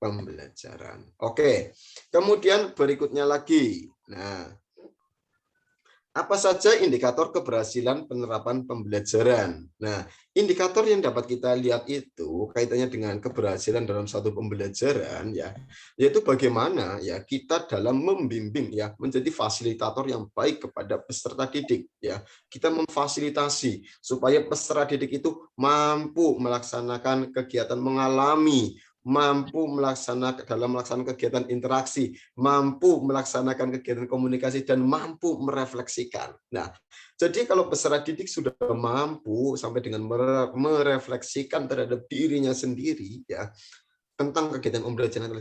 pembelajaran. Oke. Kemudian berikutnya lagi. Nah, apa saja indikator keberhasilan penerapan pembelajaran? Nah, indikator yang dapat kita lihat itu kaitannya dengan keberhasilan dalam satu pembelajaran ya, yaitu bagaimana ya kita dalam membimbing ya menjadi fasilitator yang baik kepada peserta didik ya. Kita memfasilitasi supaya peserta didik itu mampu melaksanakan kegiatan mengalami, mampu melaksanakan kegiatan interaksi, mampu melaksanakan kegiatan komunikasi, dan mampu merefleksikan. Nah, jadi kalau peserta didik sudah mampu sampai dengan merefleksikan terhadap dirinya sendiri, ya, tentang kegiatan pembelajaran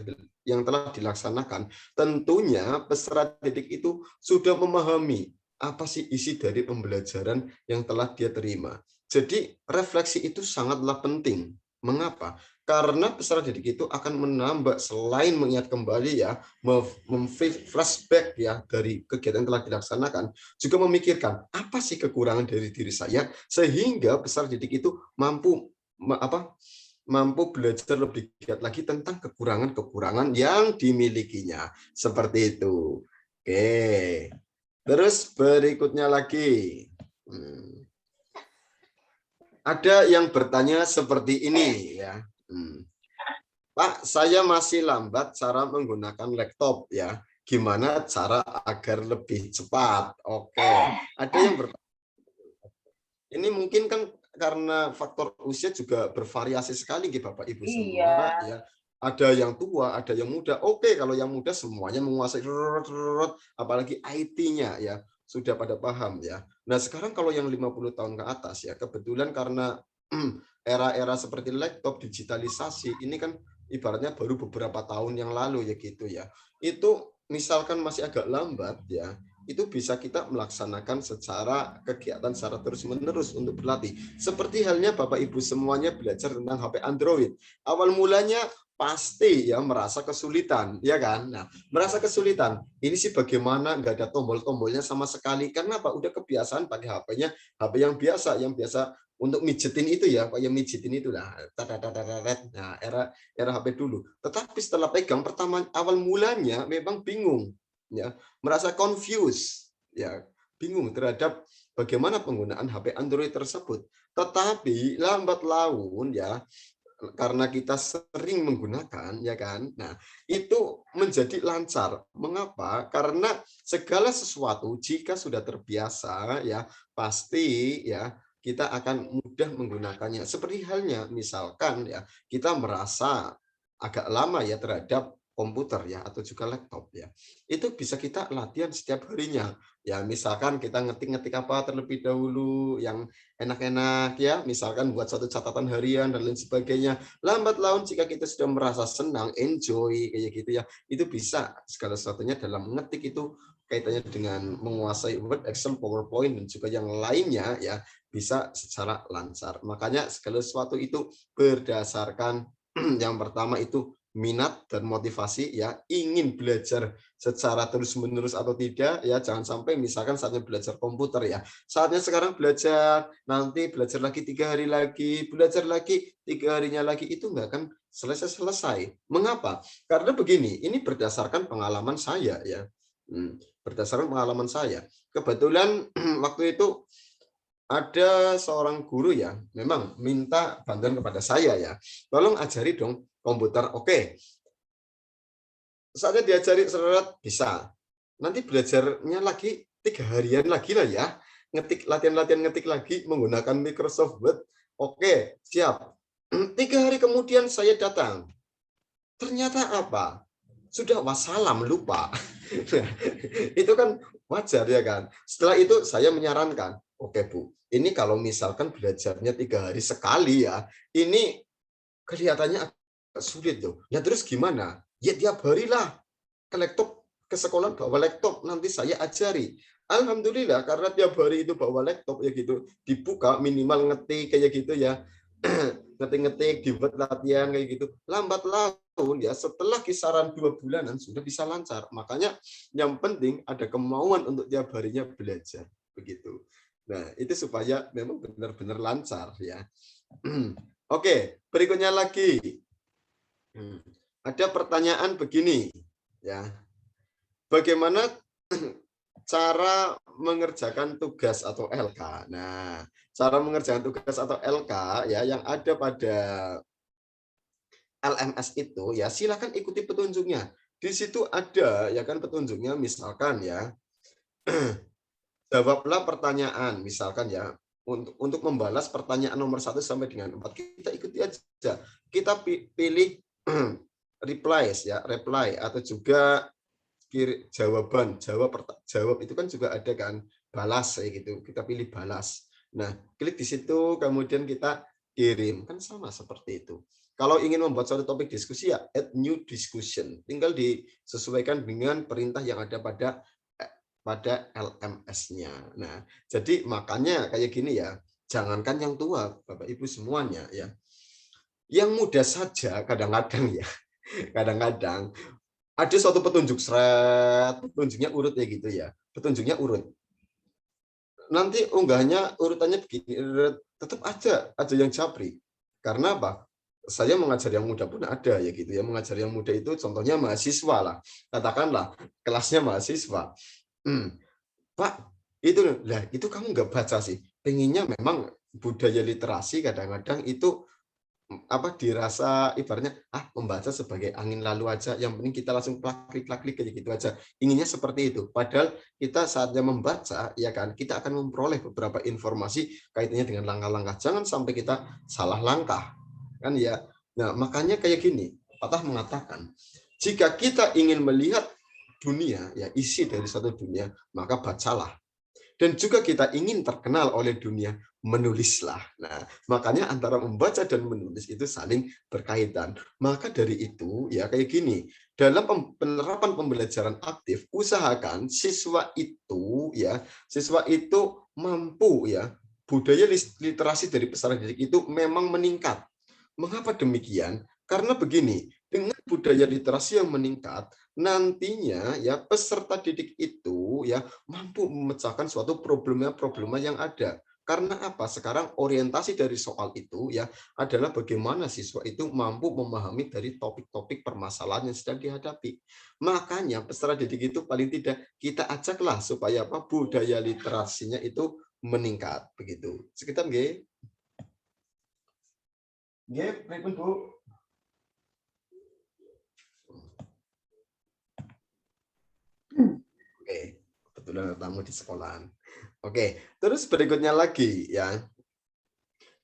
yang telah dilaksanakan, tentunya peserta didik itu sudah memahami apa sih isi dari pembelajaran yang telah dia terima. Jadi refleksi itu sangatlah penting. Mengapa? Karena peserta didik itu akan menambah, selain mengingat kembali ya, flashback ya dari kegiatan yang telah dilaksanakan, juga memikirkan apa sih kekurangan dari diri saya sehingga peserta didik itu mampu belajar lebih giat lagi tentang kekurangan-kekurangan yang dimilikinya. Seperti itu. Oke. Terus berikutnya lagi. Ada yang bertanya seperti ini ya. Pak, saya masih lambat cara menggunakan laptop ya. Gimana cara agar lebih cepat? Oke. Ada yang bertanya. Ini mungkin kan karena faktor usia juga bervariasi sekali Bapak Ibu semua ya. Ada yang tua, ada yang muda. Oke, kalau yang muda semuanya menguasai, apalagi IT-nya ya, sudah pada paham ya. Nah, sekarang kalau yang 50 tahun ke atas ya, kebetulan karena era-era seperti laptop, digitalisasi, ini kan ibaratnya baru beberapa tahun yang lalu ya gitu ya. Itu misalkan masih agak lambat ya, itu bisa kita melaksanakan kegiatan secara terus-menerus untuk berlatih. Seperti halnya Bapak Ibu semuanya belajar tentang HP Android. Awal mulanya pasti ya merasa kesulitan, ya kan? Nah, merasa kesulitan. Ini sih bagaimana nggak ada tombol-tombolnya sama sekali. Karena apa? Udah kebiasaan pakai HP-nya, HP yang biasa untuk mijetin itu ya, Pak, yang mijetin itu lah. Nah, era HP dulu. Tetapi setelah pegang pertama awal mulanya memang bingung. Ya, merasa confused, ya, bingung terhadap bagaimana penggunaan HP Android tersebut. Tetapi lambat laun ya, karena kita sering menggunakan, ya kan, nah itu menjadi lancar. Mengapa? Karena segala sesuatu jika sudah terbiasa, ya pasti ya kita akan mudah menggunakannya. Seperti halnya misalkan ya kita merasa agak lama ya terhadap komputer ya atau juga laptop ya. Itu bisa kita latihan setiap harinya. Ya misalkan kita ngetik-ngetik apa terlebih dahulu yang enak-enak ya, misalkan buat suatu catatan harian dan lain sebagainya. Lambat laun jika kita sudah merasa senang, enjoy kayak gitu ya, itu bisa segala sesuatunya dalam mengetik itu kaitannya dengan menguasai Word, Excel, PowerPoint dan juga yang lainnya ya bisa secara lancar. Makanya segala sesuatu itu berdasarkan yang pertama itu minat dan motivasi ya, ingin belajar secara terus-menerus atau tidak ya, jangan sampai misalkan saatnya belajar komputer ya, saatnya sekarang belajar, nanti belajar lagi 3 hari lagi, belajar lagi 3 harinya lagi, itu enggak akan selesai-selesai. Mengapa? Karena begini, ini berdasarkan pengalaman saya ya. Berdasarkan pengalaman saya. Kebetulan waktu itu ada seorang guru ya, memang minta bantuan kepada saya ya, tolong ajari dong komputer. Oke, saatnya diajari seret bisa. Nanti belajarnya lagi 3 harian lagi lah ya, ngetik latihan ngetik lagi menggunakan Microsoft Word. Oke, siap. 3 hari kemudian saya datang. Ternyata apa? Sudah wassalam, lupa. Itu kan wajar ya kan. Setelah itu saya menyarankan, oke Bu, ini kalau misalkan belajarnya 3 hari sekali ya, ini kelihatannya sulit tuh. Ya terus gimana? Ya tiap hari lah ke laptop, ke sekolah bawa laptop, nanti saya ajari. Alhamdulillah karena tiap hari itu bawa laptop ya gitu, dibuka minimal ngetik kayak gitu ya. Ngetik-ngetik, dibuat latihan kayak gitu. Lambat laun ya setelah kisaran 2 bulanan sudah bisa lancar. Makanya yang penting ada kemauan untuk tiap harinya belajar begitu. Nah, itu supaya memang benar-benar lancar ya. Oke, berikutnya lagi. Ada pertanyaan begini, ya. Bagaimana cara mengerjakan tugas atau LK? Nah, cara mengerjakan tugas atau LK ya yang ada pada LMS itu ya silakan ikuti petunjuknya. Di situ ada ya kan petunjuknya, misalkan ya. Jawablah pertanyaan, misalkan ya, untuk membalas pertanyaan nomor 1 sampai dengan 4, kita ikuti aja. Kita pilih reply atau juga jawaban, jawab itu kan juga ada kan, balas kayak gitu. Kita pilih balas. Nah, klik di situ kemudian kita kirim, kan sama seperti itu. Kalau ingin membuat suatu topik diskusi ya add new discussion. Tinggal disesuaikan dengan perintah yang ada pada LMS-nya. Nah, jadi makanya kayak gini ya, jangankan yang tua, Bapak Ibu semuanya ya. Yang muda saja kadang-kadang ya, kadang-kadang ada suatu petunjuk seret, petunjuknya urut ya gitu ya. Petunjuknya urut. Nanti unggahnya urutannya begini, tetap aja yang japri. Karena apa? Saya mengajar yang muda pun ada ya gitu ya. Mengajar yang muda itu contohnya mahasiswa lah. Katakanlah kelasnya mahasiswa. Pak, itu kamu nggak baca sih. Pengennya memang budaya literasi kadang-kadang itu dirasa ibaratnya membaca sebagai angin lalu aja, yang penting kita langsung klik kayak gitu aja. Inginnya seperti itu. Padahal kita saatnya membaca ya kan, kita akan memperoleh beberapa informasi kaitannya dengan langkah-langkah. Jangan sampai kita salah langkah. Kan ya. Nah, makanya kayak gini. Patah mengatakan, jika kita ingin melihat dunia, ya isi dari satu dunia, maka bacalah. Dan juga kita ingin terkenal oleh dunia, menulislah. Nah, makanya antara membaca dan menulis itu saling berkaitan. Maka dari itu, ya kayak gini, dalam penerapan pembelajaran aktif, usahakan siswa itu mampu ya, budaya literasi dari peserta didik itu memang meningkat. Mengapa demikian? Karena begini, dengan budaya literasi yang meningkat, nantinya ya peserta didik itu ya mampu memecahkan suatu problema yang ada. Karena apa? Sekarang orientasi dari soal itu ya adalah bagaimana siswa itu mampu memahami dari topik-topik permasalahan yang sedang dihadapi. Makanya peserta didik itu paling tidak kita ajaklah supaya budaya literasinya itu meningkat begitu. Sekitar nggih. Nggih, pripun Bu? Oke, kebetulan ada tamu di sekolahan. Oke, terus berikutnya lagi ya.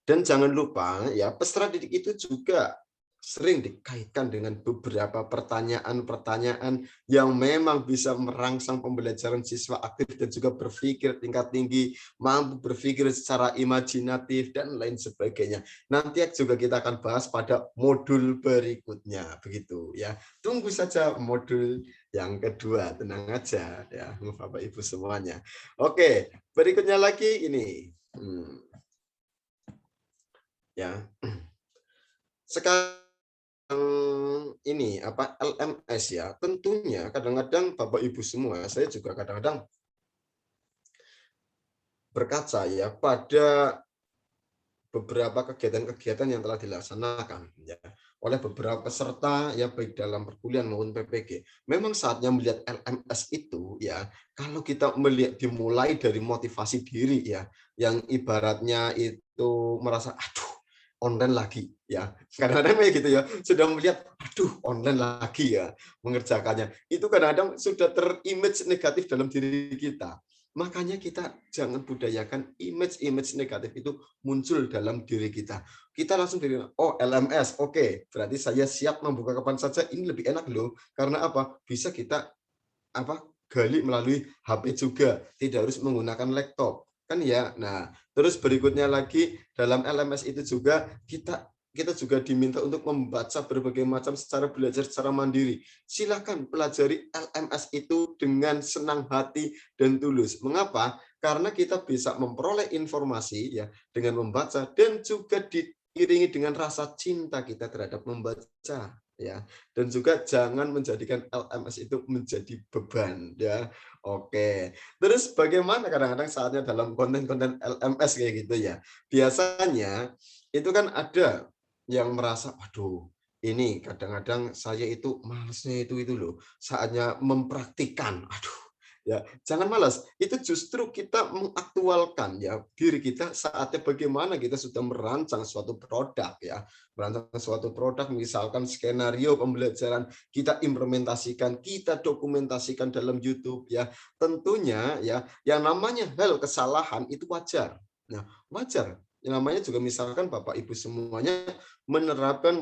Dan jangan lupa ya, peserta didik itu juga sering dikaitkan dengan beberapa pertanyaan-pertanyaan yang memang bisa merangsang pembelajaran siswa aktif dan juga berpikir tingkat tinggi, mampu berpikir secara imajinatif dan lain sebagainya. Nanti juga kita akan bahas pada modul berikutnya, begitu ya. Tunggu saja modul yang kedua, tenang aja ya, Bapak Ibu semuanya. Oke, berikutnya lagi ini. Ya. Sekarang ini apa LMS ya, tentunya kadang-kadang Bapak Ibu semua, saya juga kadang-kadang berkaca ya pada beberapa kegiatan-kegiatan yang telah dilaksanakan ya oleh beberapa peserta ya, baik dalam perkuliahan maupun PPG. Memang saatnya melihat LMS itu ya, kalau kita melihat dimulai dari motivasi diri ya, yang ibaratnya itu merasa aduh online lagi ya, kadang-kadang kayak gitu ya, sudah melihat aduh online lagi ya mengerjakannya, itu kadang-kadang sudah terimage negatif dalam diri kita. Makanya kita jangan budayakan image-image negatif itu muncul dalam diri kita. Kita langsung dari, oh LMS, oke, berarti saya siap membuka kapan saja, ini lebih enak loh. Karena apa? Bisa kita gali melalui HP juga, tidak harus menggunakan laptop. Kan ya. Nah, terus berikutnya lagi dalam LMS itu juga kita juga diminta untuk membaca berbagai macam secara belajar secara mandiri. Silakan pelajari LMS itu dengan senang hati dan tulus. Mengapa? Karena kita bisa memperoleh informasi ya dengan membaca dan juga diiringi dengan rasa cinta kita terhadap membaca ya. Dan juga jangan menjadikan LMS itu menjadi beban ya. Oke. Terus bagaimana kadang-kadang saatnya dalam konten-konten LMS kayak gitu ya. Biasanya itu kan ada yang merasa, waduh, ini kadang-kadang saya itu malesnya itu loh, saatnya mempraktikkan. Aduh, ya jangan malas. Itu justru kita mengaktualkan ya diri kita saatnya bagaimana kita sudah merancang suatu produk ya, merancang suatu produk, misalkan skenario pembelajaran kita implementasikan, kita dokumentasikan dalam YouTube ya. Tentunya ya yang namanya hal kesalahan itu wajar. Nah, wajar. Yang namanya juga misalkan Bapak Ibu semuanya menerapkan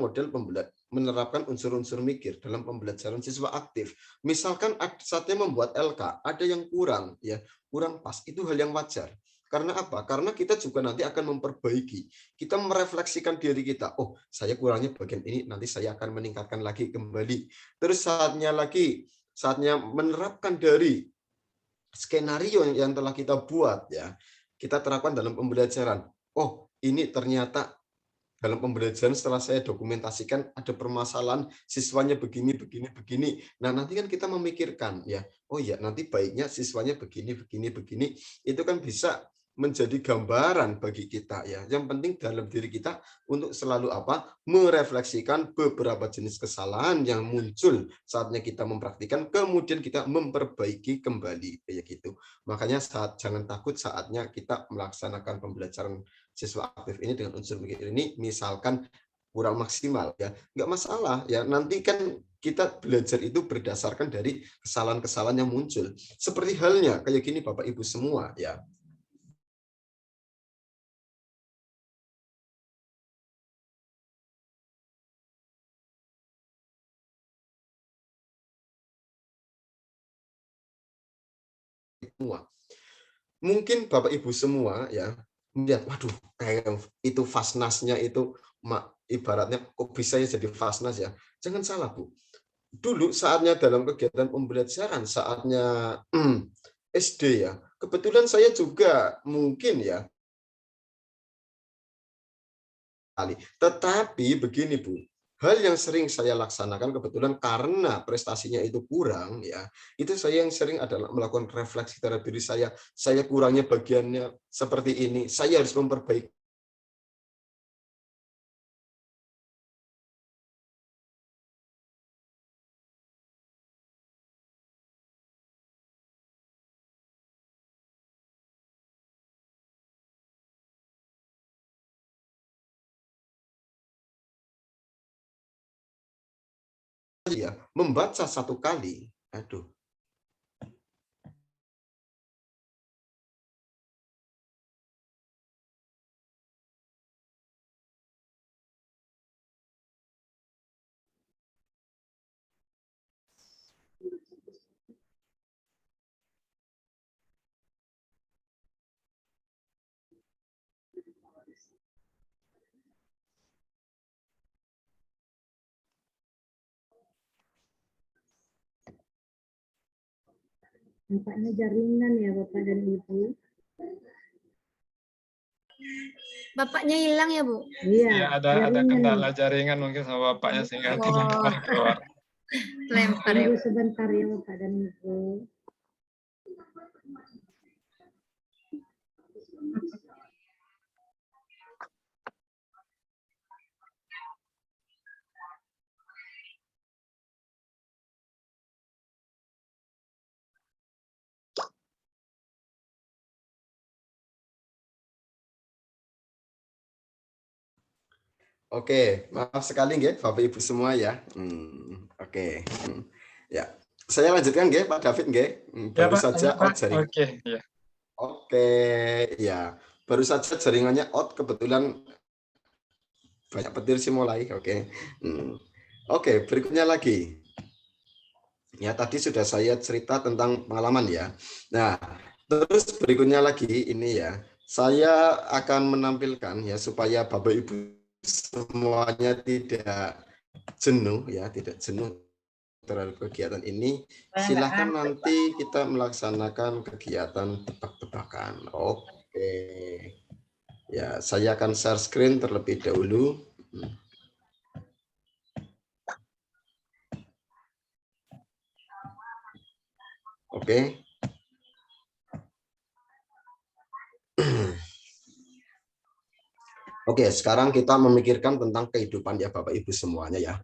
menerapkan unsur-unsur mikir dalam pembelajaran siswa aktif. Misalkan saatnya membuat LK, ada yang kurang ya, kurang pas, itu hal yang wajar. Karena apa? Karena kita juga nanti akan memperbaiki. Kita merefleksikan diri kita. Oh, saya kurangnya bagian ini, nanti saya akan meningkatkan lagi kembali. Terus saatnya menerapkan dari skenario yang telah kita buat ya, kita terapkan dalam pembelajaran. Oh, ini ternyata dalam pembelajaran setelah saya dokumentasikan ada permasalahan siswanya begini. Nah, nanti kan kita memikirkan ya, oh ya nanti baiknya siswanya begini. Itu kan bisa menjadi gambaran bagi kita ya. Yang penting dalam diri kita untuk selalu merefleksikan beberapa jenis kesalahan yang muncul saatnya kita mempraktikkan, kemudian kita memperbaiki kembali kayak gitu. Makanya jangan takut saatnya kita melaksanakan pembelajaran siswa aktif ini dengan unsur mikir ini, misalkan kurang maksimal ya, nggak masalah ya, nanti kan kita belajar itu berdasarkan dari kesalahan-kesalahan yang muncul. Seperti halnya kayak gini Bapak Ibu semua ya. Mungkin Bapak Ibu semua ya melihat, waduh, kayak itu fasnasnya itu ibaratnya kok bisa jadi fasnas ya. Jangan salah Bu. Dulu saatnya dalam kegiatan pembelajaran, saatnya SD ya, kebetulan saya juga mungkin ya, tetapi begini Bu, hal yang sering saya laksanakan kebetulan karena prestasinya itu kurang ya, itu saya yang sering adalah melakukan refleksi terhadap diri saya kurangnya bagiannya seperti ini, saya harus memperbaiki. Ya, membaca satu kali, aduh. Nampaknya jaringan ya Bapak dan Ibu. Bapaknya hilang ya, Bu? Iya, Ya, ada kendala jaringan mungkin sama bapaknya sehingga dilempar keluar. Lempar ya. Tunggu sebentar ya Bapak dan Ibu. Oke, maaf sekali nggih Bapak Ibu semua ya. Oke. Ya. Saya lanjutkan nggih Pak David nggih. Ya, Baru Pak. saja Lanjut, Pak. out jaringan. Oke, ya. Oke, ya. Baru saja jaringannya out, kebetulan banyak petir sih mulai. Oke. Oke, berikutnya lagi. Ya, tadi sudah saya cerita tentang pengalaman ya. Nah, terus berikutnya lagi ini ya. Saya akan menampilkan ya supaya Bapak Ibu semuanya tidak jenuh ya, tidak jenuh terhadap kegiatan ini. Silahkan nanti kita melaksanakan kegiatan tebak-tebakan. Oke. Ya, saya akan share screen terlebih dahulu. Oke. Oke, sekarang kita memikirkan tentang kehidupan ya Bapak Ibu semuanya ya.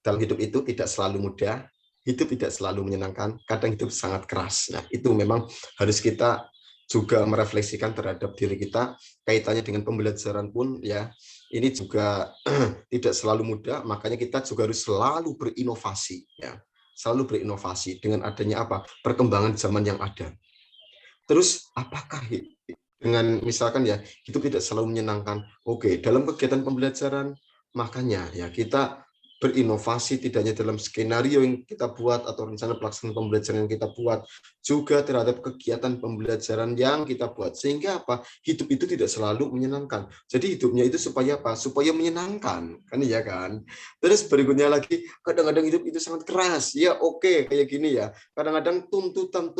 Dalam hidup itu tidak selalu mudah, hidup tidak selalu menyenangkan, kadang hidup sangat keras. Nah, itu memang harus kita juga merefleksikan terhadap diri kita, kaitannya dengan pembelajaran pun ya. Ini juga tidak selalu mudah, makanya kita juga harus selalu berinovasi ya. Selalu berinovasi dengan adanya apa? Perkembangan zaman yang ada. Terus apakah dengan misalkan ya hidup tidak selalu menyenangkan? Oke, dalam kegiatan pembelajaran makanya ya kita berinovasi tidak hanya dalam skenario yang kita buat atau rencana pelaksanaan pembelajaran yang kita buat, juga terhadap kegiatan pembelajaran yang kita buat, sehingga apa, hidup itu tidak selalu menyenangkan. Jadi hidupnya itu supaya apa, supaya menyenangkan, kan ya kan. Terus berikutnya lagi, kadang-kadang hidup itu sangat keras ya. Oke, kayak gini ya, kadang-kadang tuntutan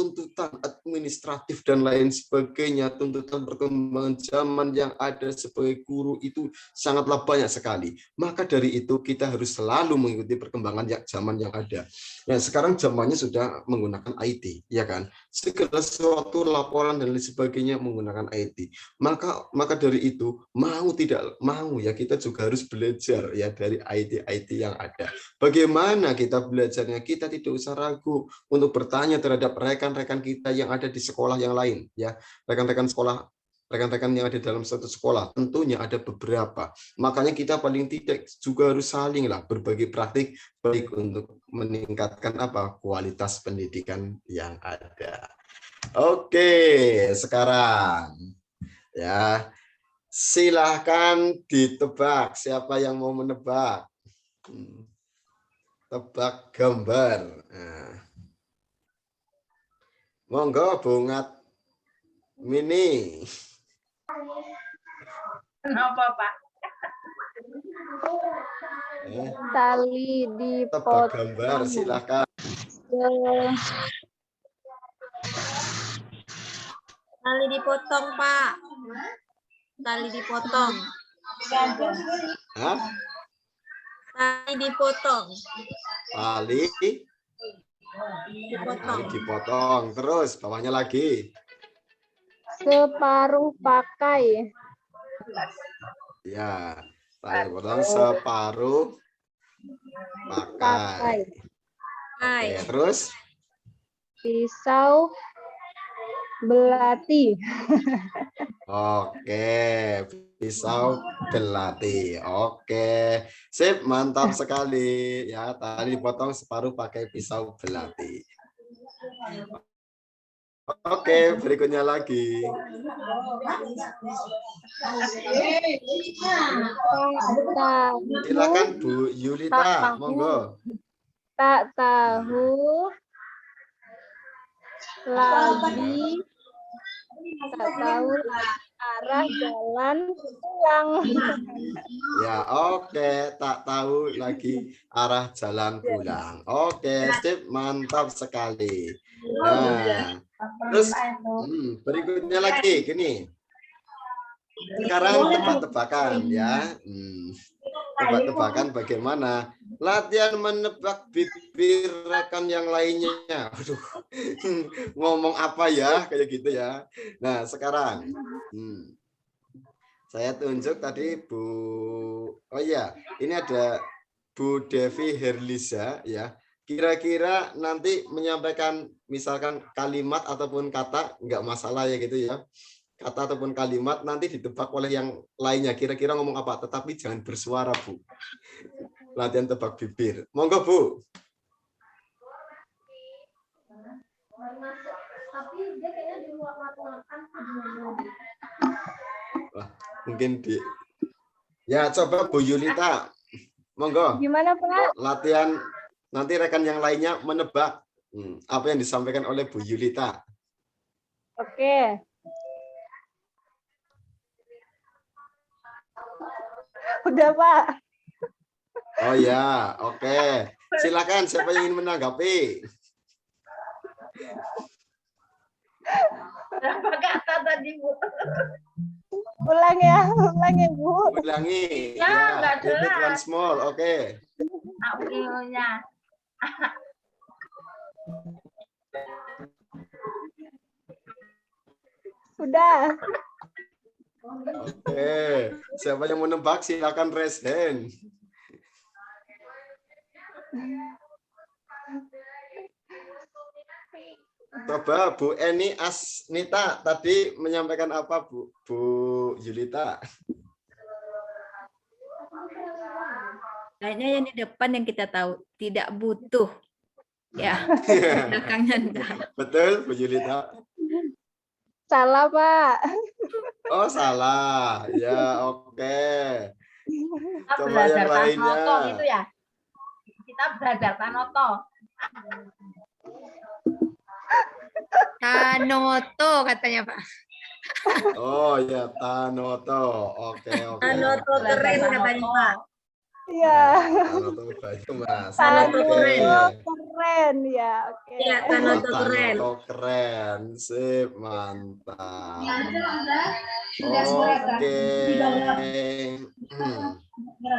administratif dan lain sebagainya, tuntutan perkembangan zaman yang ada sebagai guru itu sangatlah banyak sekali. Maka dari itu kita harus selalu mengikuti perkembangan zaman yang ada. Nah, sekarang zamannya sudah menggunakan IT, ya kan? Segala sesuatu laporan dan lain sebagainya menggunakan IT. Maka dari itu mau tidak mau ya kita juga harus belajar ya dari IT yang ada. Bagaimana kita belajarnya? Kita tidak usah ragu untuk bertanya terhadap rekan-rekan kita yang ada di sekolah yang lain, ya. Rekan-rekan yang ada dalam satu sekolah tentunya ada beberapa. Makanya kita paling tidak juga harus salinglah berbagi praktik baik untuk meningkatkan apa kualitas pendidikan yang ada. Oke, sekarang ya silahkan ditebak siapa yang mau menebak. Tebak gambar. Nah. Monggo Bungat Mini. Kenapa, Pak? Tali Tebak dipotong. gambar, silakan. Tali dipotong, Pak. Tali dipotong. Hah? Tali dipotong. Tali dipotong. Terus bawahnya lagi. Separuh pakai. Ya, tali dipotong separuh pakai. Oke, terus Pisau belati. oke, pisau belati. Oke, sip, mantap sekali. Ya, tali dipotong separuh pakai pisau belati. Oke, berikutnya lagi. Silakan Bu Yulita, monggo. Tak tahu lagi Tak tahu arah jalan pulang. Ya, oke, tak tahu lagi arah jalan pulang. Oke, sip, mantap sekali. Nah, terus berikutnya lagi gini. Sekarang tebak-tebakan ya. Tebak-tebakan bagaimana? Latihan menebak bibir rekan yang lainnya. Aduh, ngomong apa ya kayak gitu ya. Nah, sekarang saya tunjuk tadi Bu. Oh iya, ini ada Bu Devi Herlisa ya. Kira-kira nanti menyampaikan misalkan kalimat ataupun kata, nggak masalah ya gitu ya. Kata ataupun kalimat nanti ditebak oleh yang lainnya. Kira-kira ngomong apa, tetapi jangan bersuara, Bu. Latihan tebak bibir. Monggo, Bu. Wah, mungkin di. Ya, coba Bu Yulita. Monggo. Gimana, Pak? Latihan nanti rekan yang lainnya menebak apa yang disampaikan oleh Bu Yulita. Oke. Udah, Pak. Oh ya, oke. Silakan siapa yang ingin menanggapi. Berapa kata tadi, Bu? Ulang ya, Bu. Ulangi. Ya, nggak repeat jelas. once more. Oke. Audionya. Sudah. Oke. Siapa yang menebak silakan raise hand. Coba Bu Eni Asnita tadi menyampaikan apa Bu Yulita? Kayaknya yang di depan yang kita tahu tidak butuh. Ya, belakangnya enggak. Betul Bu Yulita? Salah, Pak. Oh salah. Ya oke. Kita Coba belajar yang lainnya. Tanoto gitu ya. Kita belajar Tanoto. Tanoto katanya Pak. Oh ya Tanoto. Oke. Tanoto keren katanya Pak. Iya. Tanoto Banyumas. Tanoto Oke. keren ya. Oke. Iya, Tanoto keren. Tanoto keren. Sip, mantap. Oke.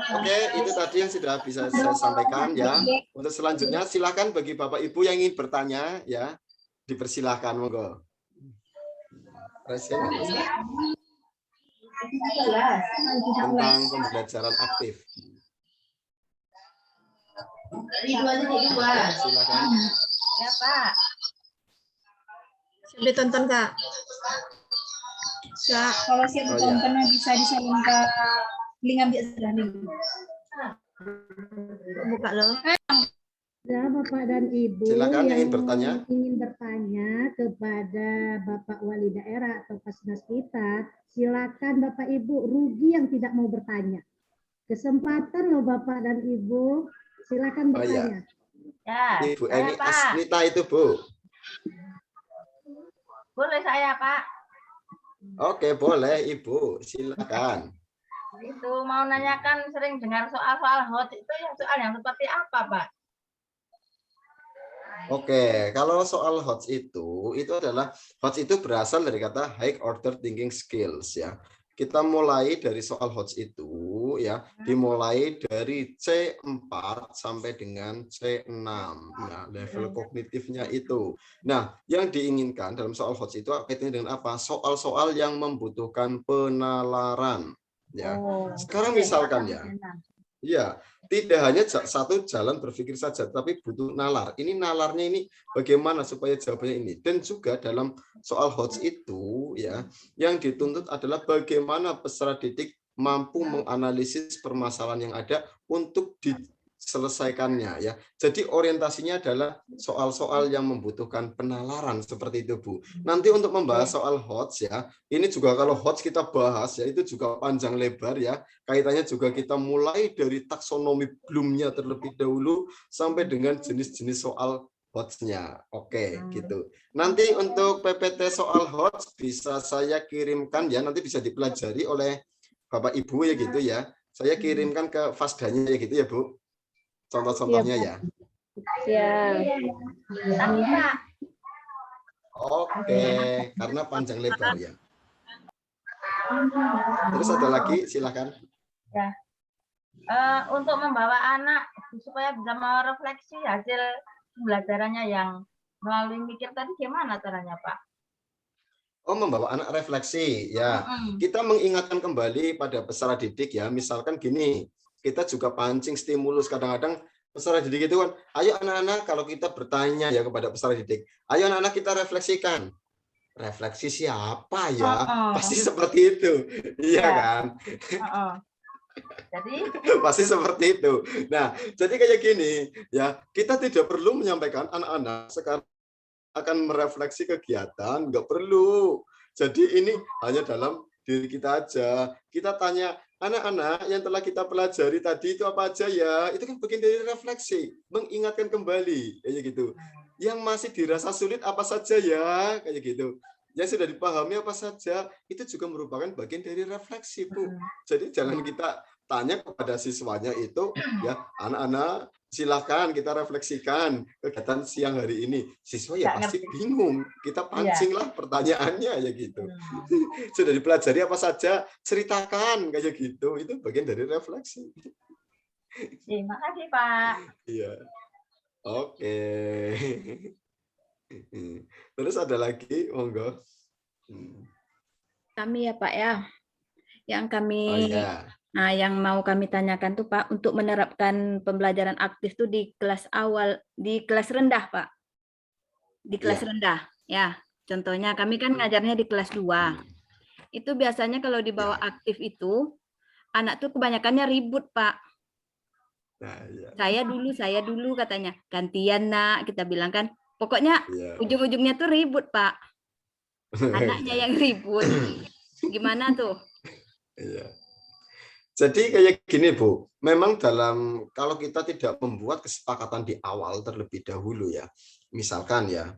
Oke, itu tadi yang sudah bisa saya sampaikan ya. Untuk selanjutnya silakan bagi Bapak Ibu yang ingin bertanya ya, dipersilahkan monggo. Tentang pembelajaran aktif. Silakan. Ya, Pak. Sudah tonton Kak. Kak, kalau siap ditontonnya bisa disalin ke link ambil sebelah nih. Buka loh. Ya, Bapak dan Ibu Silakan yang yang ingin bertanya. ingin bertanya kepada Bapak Wali Daerah atau Pasnas kita, silakan Bapak Ibu, rugi yang tidak mau bertanya. Kesempatan loh Bapak dan Ibu, silakan bertanya. Ya, Ibu saya, Eni Pak. Asnita itu Bu. Boleh saya, Pak? Oke, boleh Ibu, silakan. Itu mau nanyakan sering dengar soal-soal hot itu soal yang seperti apa, Pak? Oke, kalau soal HOTS itu adalah HOTS itu berasal dari kata high order thinking skills ya. Kita mulai dari soal HOTS itu ya, dimulai dari C4 sampai dengan C6. Nah, level kognitifnya itu. Nah, yang diinginkan dalam soal HOTS itu kaitannya dengan apa? Soal-soal yang membutuhkan penalaran ya. Sekarang misalkan ya. Iya, tidak hanya satu jalan berpikir saja, tapi butuh nalar. Ini nalarnya ini bagaimana supaya jawabannya ini. Dan juga dalam soal HOTS itu ya, yang dituntut adalah bagaimana peserta didik mampu menganalisis permasalahan yang ada untuk diselesaikannya ya. Jadi orientasinya adalah soal-soal yang membutuhkan penalaran seperti itu Bu. Nanti untuk membahas soal HOTS ya, ini juga kalau HOTS kita bahas ya itu juga panjang lebar ya. Kaitannya juga kita mulai dari taksonomi Bloom-nya terlebih dahulu sampai dengan jenis-jenis soal HOTS-nya. Oke, gitu. Nanti untuk PPT soal HOTS bisa saya kirimkan ya, nanti bisa dipelajari oleh Bapak Ibu ya gitu ya. Saya kirimkan ke Fasdanya ya gitu ya, Bu. Contoh-contohnya ya. Ya. Oke, karena panjang lebar ya. Terus ada lagi, silakan. Ya. Untuk membawa anak supaya bisa merefleksi hasil pembelajarannya yang melalui mikir tadi gimana caranya, Pak? Oh, membawa anak refleksi ya. Kita mengingatkan kembali pada peserta didik ya. Misalkan gini, kita juga pancing stimulus kadang-kadang peserta didik itu kan, ayo anak-anak kalau kita bertanya ya kepada peserta didik, ayo anak-anak kita refleksikan. Refleksi siapa ya? Pasti seperti itu. Iya kan? Jadi pasti seperti itu. Nah, jadi kayak gini ya, kita tidak perlu menyampaikan anak-anak sekarang akan merefleksi kegiatan, nggak perlu. Jadi ini hanya dalam diri kita aja. Kita tanya, anak-anak yang telah kita pelajari tadi itu apa aja ya? Itu kan bagian dari refleksi, mengingatkan kembali kayak gitu. Yang masih dirasa sulit apa saja ya? Kayak gitu. Yang sudah dipahami apa saja, itu juga merupakan bagian dari refleksi, Bu. Jadi jangan kita tanya kepada siswanya itu, ya anak-anak silakan kita refleksikan kegiatan siang hari ini. Siswa ya pasti bingung. Kita pancing lah pertanyaannya ya gitu. Sudah dipelajari apa saja, ceritakan kayak gitu. Itu bagian dari refleksi. Terima kasih, Pak. Iya. Oke. Terus ada lagi, monggo. Kami ya Pak ya, yang kami, Oh, yang mau kami tanyakan tuh Pak, untuk menerapkan pembelajaran aktif tuh di kelas awal, di kelas rendah Pak, di kelas rendah, ya. Contohnya kami kan ngajarnya di kelas 2. Itu biasanya kalau dibawa aktif itu, anak tuh kebanyakannya ribut Pak. Saya dulu katanya, gantian nak, kita bilang kan. Pokoknya ujung-ujungnya tuh ribut Pak. Anaknya yang ribut. Gimana tuh? Iya. Jadi kayak gini Bu, memang kalau kita tidak membuat kesepakatan di awal terlebih dahulu ya, misalkan ya,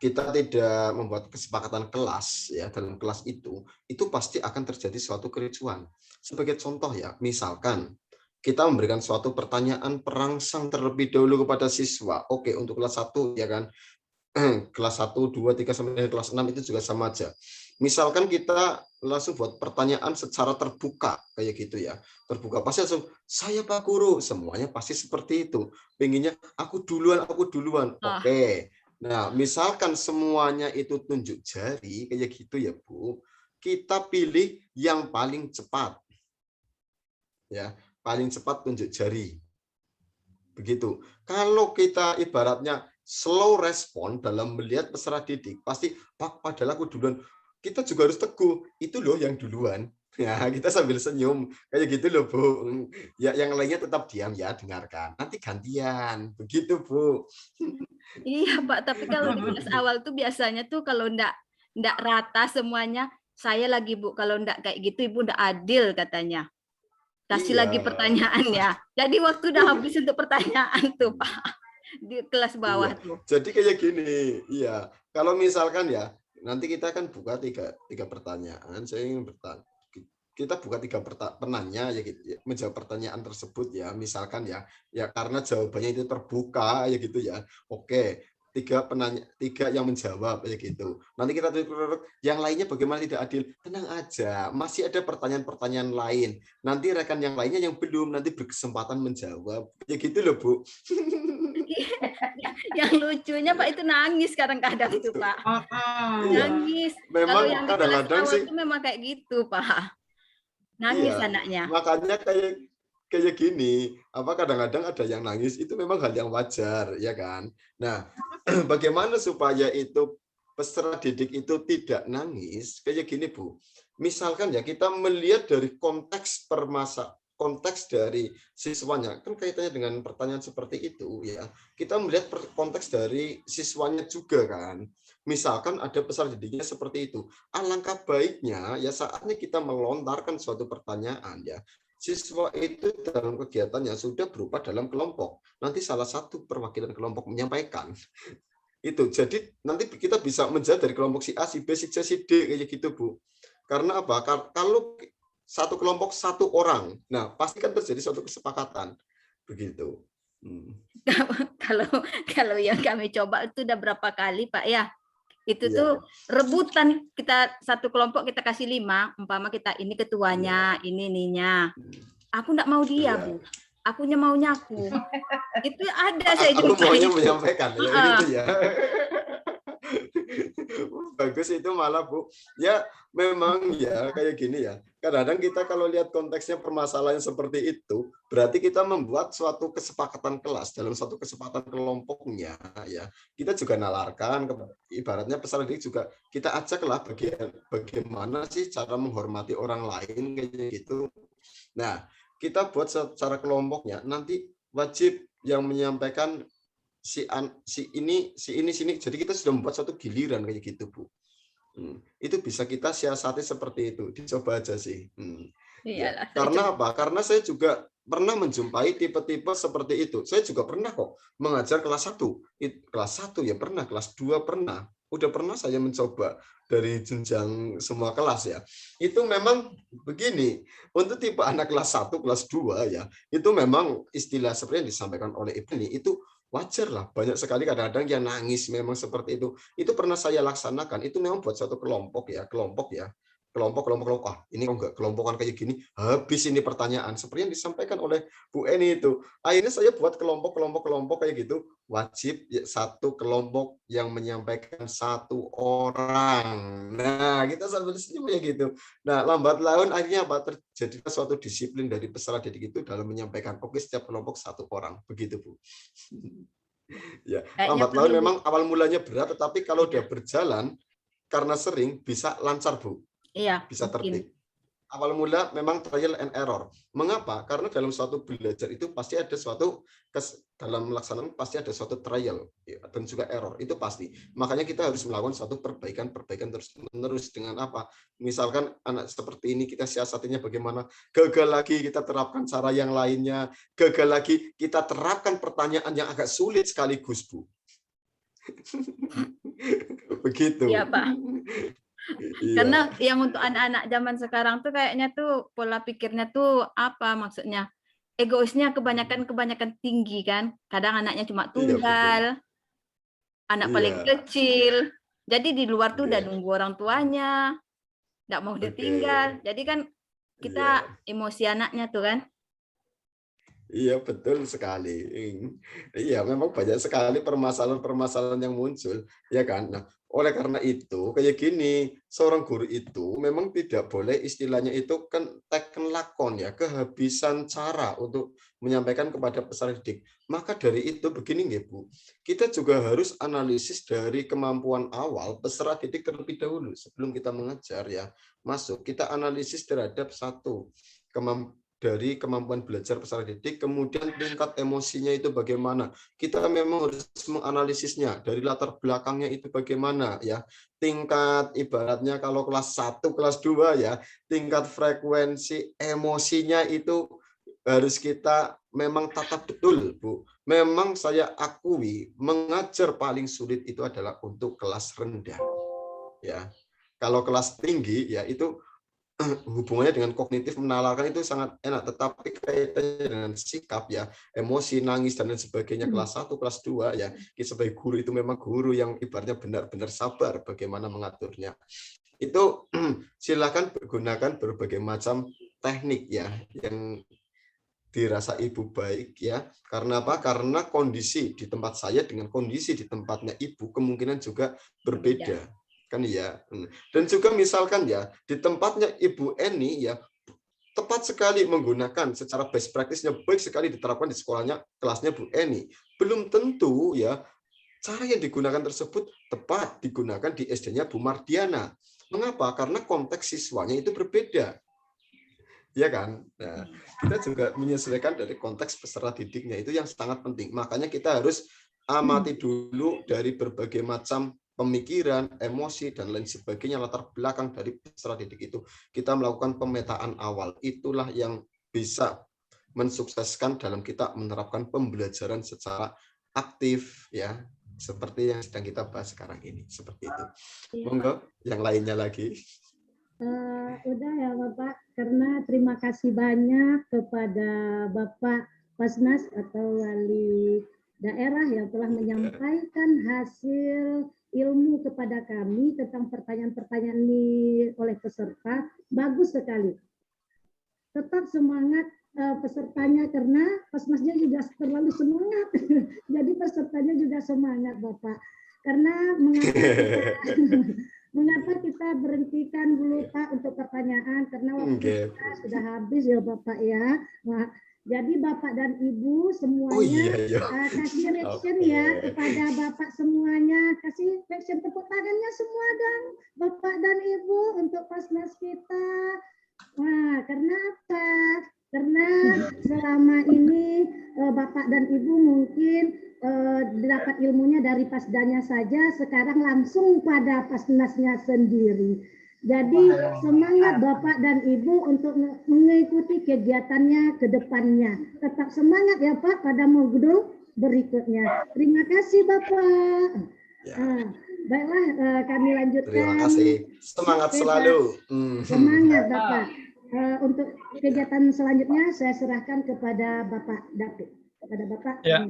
kita tidak membuat kesepakatan kelas ya dalam kelas itu pasti akan terjadi suatu kericuan. Sebagai contoh ya, misalkan kita memberikan suatu pertanyaan perangsang terlebih dahulu kepada siswa. Oke, untuk kelas 1 ya kan. Kelas 1, 2, 3 sampai kelas 6 itu juga sama aja. Misalkan kita langsung buat pertanyaan secara terbuka kayak gitu ya. Terbuka pasti langsung saya Pak Guru, semuanya pasti seperti itu. Pengennya aku duluan. Oke. Nah, misalkan semuanya itu tunjuk jari kayak gitu ya, Bu. Kita pilih yang paling cepat. Ya, paling cepat tunjuk jari. Begitu. Kalau kita ibaratnya slow respon dalam melihat peserta didik, pasti Pak, padahal aku duluan. Kita juga harus teguh. Itu loh yang duluan. Ya, kita sambil senyum. Kayak gitu loh, Bu. Ya, yang lainnya tetap diam ya, dengarkan. Nanti gantian. Begitu, Bu. Iya, Pak. Tapi kalau di kelas awal tuh biasanya tuh kalau enggak rata semuanya, saya lagi Bu, kalau enggak kayak gitu Ibu enggak adil katanya. Kasih lagi pertanyaan ya. Jadi waktu udah habis untuk pertanyaan tuh, Pak. Di kelas bawah tuh. Jadi kayak gini, iya. Kalau misalkan ya, nanti kita akan buka tiga pertanyaan. Saya ingin bertanya. Kita buka 3 penanya ya gitu ya, menjawab pertanyaan tersebut ya. Misalkan ya karena jawabannya itu terbuka ya gitu ya. Oke. 3 yang menjawab ya gitu. Nanti kita yang lainnya bagaimana tidak adil. Tenang aja, masih ada pertanyaan-pertanyaan lain. Nanti rekan yang lainnya yang belum nanti berkesempatan menjawab. Ya gitu loh, Bu. Yang lucunya Pak itu nangis kadang-kadang itu Pak. Nangis. Memang kalau yang kadang-kadang sih itu memang kayak gitu Pak. Nangis anaknya. Makanya kayak gini, kadang-kadang ada yang nangis itu memang hal yang wajar ya kan. Nah, bagaimana supaya itu peserta didik itu tidak nangis? Kayak gini Bu. Misalkan ya kita melihat dari konteks dari siswanya, kan kaitannya dengan pertanyaan seperti itu ya. Kita melihat konteks dari siswanya juga kan. Misalkan ada peserta didiknya seperti itu, alangkah baiknya ya saatnya kita melontarkan suatu pertanyaan ya. siswa itu dalam kegiatannya sudah berupa dalam kelompok. Nanti salah satu perwakilan kelompok menyampaikan. Itu. Jadi nanti kita bisa menjadi dari kelompok si A, si B, si C, si D kayak gitu, Bu. Karena apa? Kalau satu kelompok satu orang, nah pasti kan terjadi suatu kesepakatan. Begitu. Kalau yang kami coba itu udah berapa kali, Pak ya? Itu Iya. tuh rebutan, kita satu kelompok kita kasih 5, umpama kita ini ketuanya, ini ininya. Aku enggak mau dia, Iya. Bu. Akunya maunya aku. Itu ada saya Aku jumpai. maunya menyampaikan ya, gitu ya. Bagus itu malah, Bu. Ya memang ya kayak gini ya. Kadang-kadang kita kalau lihat konteksnya permasalahan seperti itu, berarti kita membuat suatu kesepakatan kelas dalam suatu kesepakatan kelompoknya ya. Kita juga nalarkan, ibaratnya peserta didik juga kita ajaklah bagaimana sih cara menghormati orang lain kayak gitu. Nah, kita buat secara kelompoknya, nanti wajib yang menyampaikan si ini. Jadi kita sudah membuat satu giliran kayak gitu, Bu. Itu bisa kita siasati seperti itu, dicoba aja sih. Ya. Karena apa? Karena saya juga pernah menjumpai tipe-tipe seperti itu. Saya juga pernah kok mengajar kelas 1. Kelas 1 ya pernah, kelas 2 pernah. Udah pernah saya mencoba dari jenjang semua kelas ya. Itu memang begini, untuk tipe anak kelas 1, kelas 2 ya, itu memang istilah seperti yang disampaikan oleh Ibu ini, itu wajar lah, banyak sekali kadang-kadang yang nangis memang seperti itu. Itu pernah saya laksanakan, itu memang buat suatu kelompok ya, kelompok. Ah, ini kok enggak kelompokan kayak gini, habis ini pertanyaan seperti yang disampaikan oleh Bu Eni itu. Akhirnya saya buat kelompok kayak gitu, wajib satu kelompok yang menyampaikan satu orang. Nah, kita sampai sini kayak gitu. Nah, lambat laun akhirnya apa? Terjadi suatu disiplin dari peserta didik itu dalam menyampaikan, oke, setiap kelompok satu orang, begitu, Bu. Ya, lambat laun memang awal mulanya berat, tetapi kalau udah berjalan karena sering bisa lancar, Bu. Iya, bisa tertib. Awal mula memang trial and error. Mengapa? Karena dalam suatu belajar itu pasti ada suatu dalam melaksanakan pasti ada suatu trial dan juga error, itu pasti. Makanya kita harus melakukan suatu perbaikan terus-menerus dengan apa? Misalkan anak seperti ini kita siasatinya bagaimana? Gagal lagi kita terapkan cara yang lainnya. Gagal lagi kita terapkan pertanyaan yang agak sulit sekaligus, Bu. Begitu. Iya, Pak. Karena yang untuk anak-anak zaman sekarang tuh kayaknya tuh pola pikirnya tuh apa maksudnya, egoisnya kebanyakan tinggi kan. Kadang anaknya cuma tunggal, anak paling kecil. Jadi di luar tuh udah nunggu orang tuanya, nggak mau ditinggal. Jadi kan kita emosi anaknya tuh kan. Iya, betul sekali. Iya, memang banyak sekali permasalahan-permasalahan yang muncul, ya kan? Nah, oleh karena itu, kayak gini, seorang guru itu memang tidak boleh istilahnya itu kan teken lakon ya, kehabisan cara untuk menyampaikan kepada peserta didik. Maka dari itu begini ya, Bu, kita juga harus analisis dari kemampuan awal peserta didik terlebih dahulu sebelum kita mengajar ya. Masuk, kita analisis terhadap satu dari kemampuan belajar peserta didik, kemudian tingkat emosinya itu bagaimana. Kita memang harus menganalisisnya dari latar belakangnya itu bagaimana ya. Tingkat ibaratnya kalau kelas 1, kelas 2 ya, tingkat frekuensi emosinya itu harus kita memang tata betul, Bu. Memang saya akui mengajar paling sulit itu adalah untuk kelas rendah. Ya. Kalau kelas tinggi ya itu hubungannya dengan kognitif menalarkan itu sangat enak, tetapi kaitannya dengan sikap ya, emosi, nangis dan lain sebagainya kelas 1, kelas 2 ya, kita sebagai guru itu memang guru yang ibaratnya benar-benar sabar bagaimana mengaturnya. Itu silakan gunakan berbagai macam teknik ya yang dirasa Ibu baik ya. Karena apa? Karena kondisi di tempat saya dengan kondisi di tempatnya Ibu kemungkinan juga berbeda. Kan ya. Dan juga misalkan ya di tempatnya Ibu Eni ya tepat sekali menggunakan secara best practice-nya baik sekali diterapkan di sekolahnya kelasnya Bu Eni. Belum tentu ya cara yang digunakan tersebut tepat digunakan di SD-nya Bu Mardiana. Mengapa? Karena konteks siswanya itu berbeda. Ya kan? Nah, kita juga menyesuaikan dari konteks peserta didiknya itu yang sangat penting. Makanya kita harus amati dulu dari berbagai macam pemikiran, emosi, dan lain sebagainya, latar belakang dari peserta didik itu. Kita melakukan pemetaan awal. Itulah yang bisa mensukseskan dalam kita menerapkan pembelajaran secara aktif ya, seperti yang sedang kita bahas sekarang ini, seperti itu. Monggo yang lainnya lagi. Udah ya Bapak, karena terima kasih banyak kepada Bapak Pasnas atau wali daerah yang telah menyampaikan hasil ilmu kepada kami tentang pertanyaan-pertanyaan ini oleh peserta. Bagus sekali. Tetap semangat pesertanya karena Pasnasnya juga terlalu semangat. Jadi pesertanya juga semangat Bapak. Karena mengapa kita berhentikan dulu Pak untuk pertanyaan karena waktu kita sudah habis ya Bapak ya. Nah, jadi Bapak dan Ibu semuanya kasih reaction ya kepada Bapak semuanya, kasih reaction tepuk tangannya semua dong Bapak dan Ibu untuk Pasnas kita. Nah, karena apa? Karena selama ini Bapak dan Ibu mungkin dapat ilmunya dari Pasdanya saja, sekarang langsung pada Pasnasnya sendiri. Jadi semangat Bapak dan Ibu untuk mengikuti kegiatannya ke depannya. Tetap semangat ya Pak pada modul berikutnya. Terima kasih Bapak. Baiklah kami lanjutkan. Terima kasih. Semangat selalu. Semangat Bapak. Untuk kegiatan selanjutnya saya serahkan kepada Bapak David. Kepada Bapak. Ya.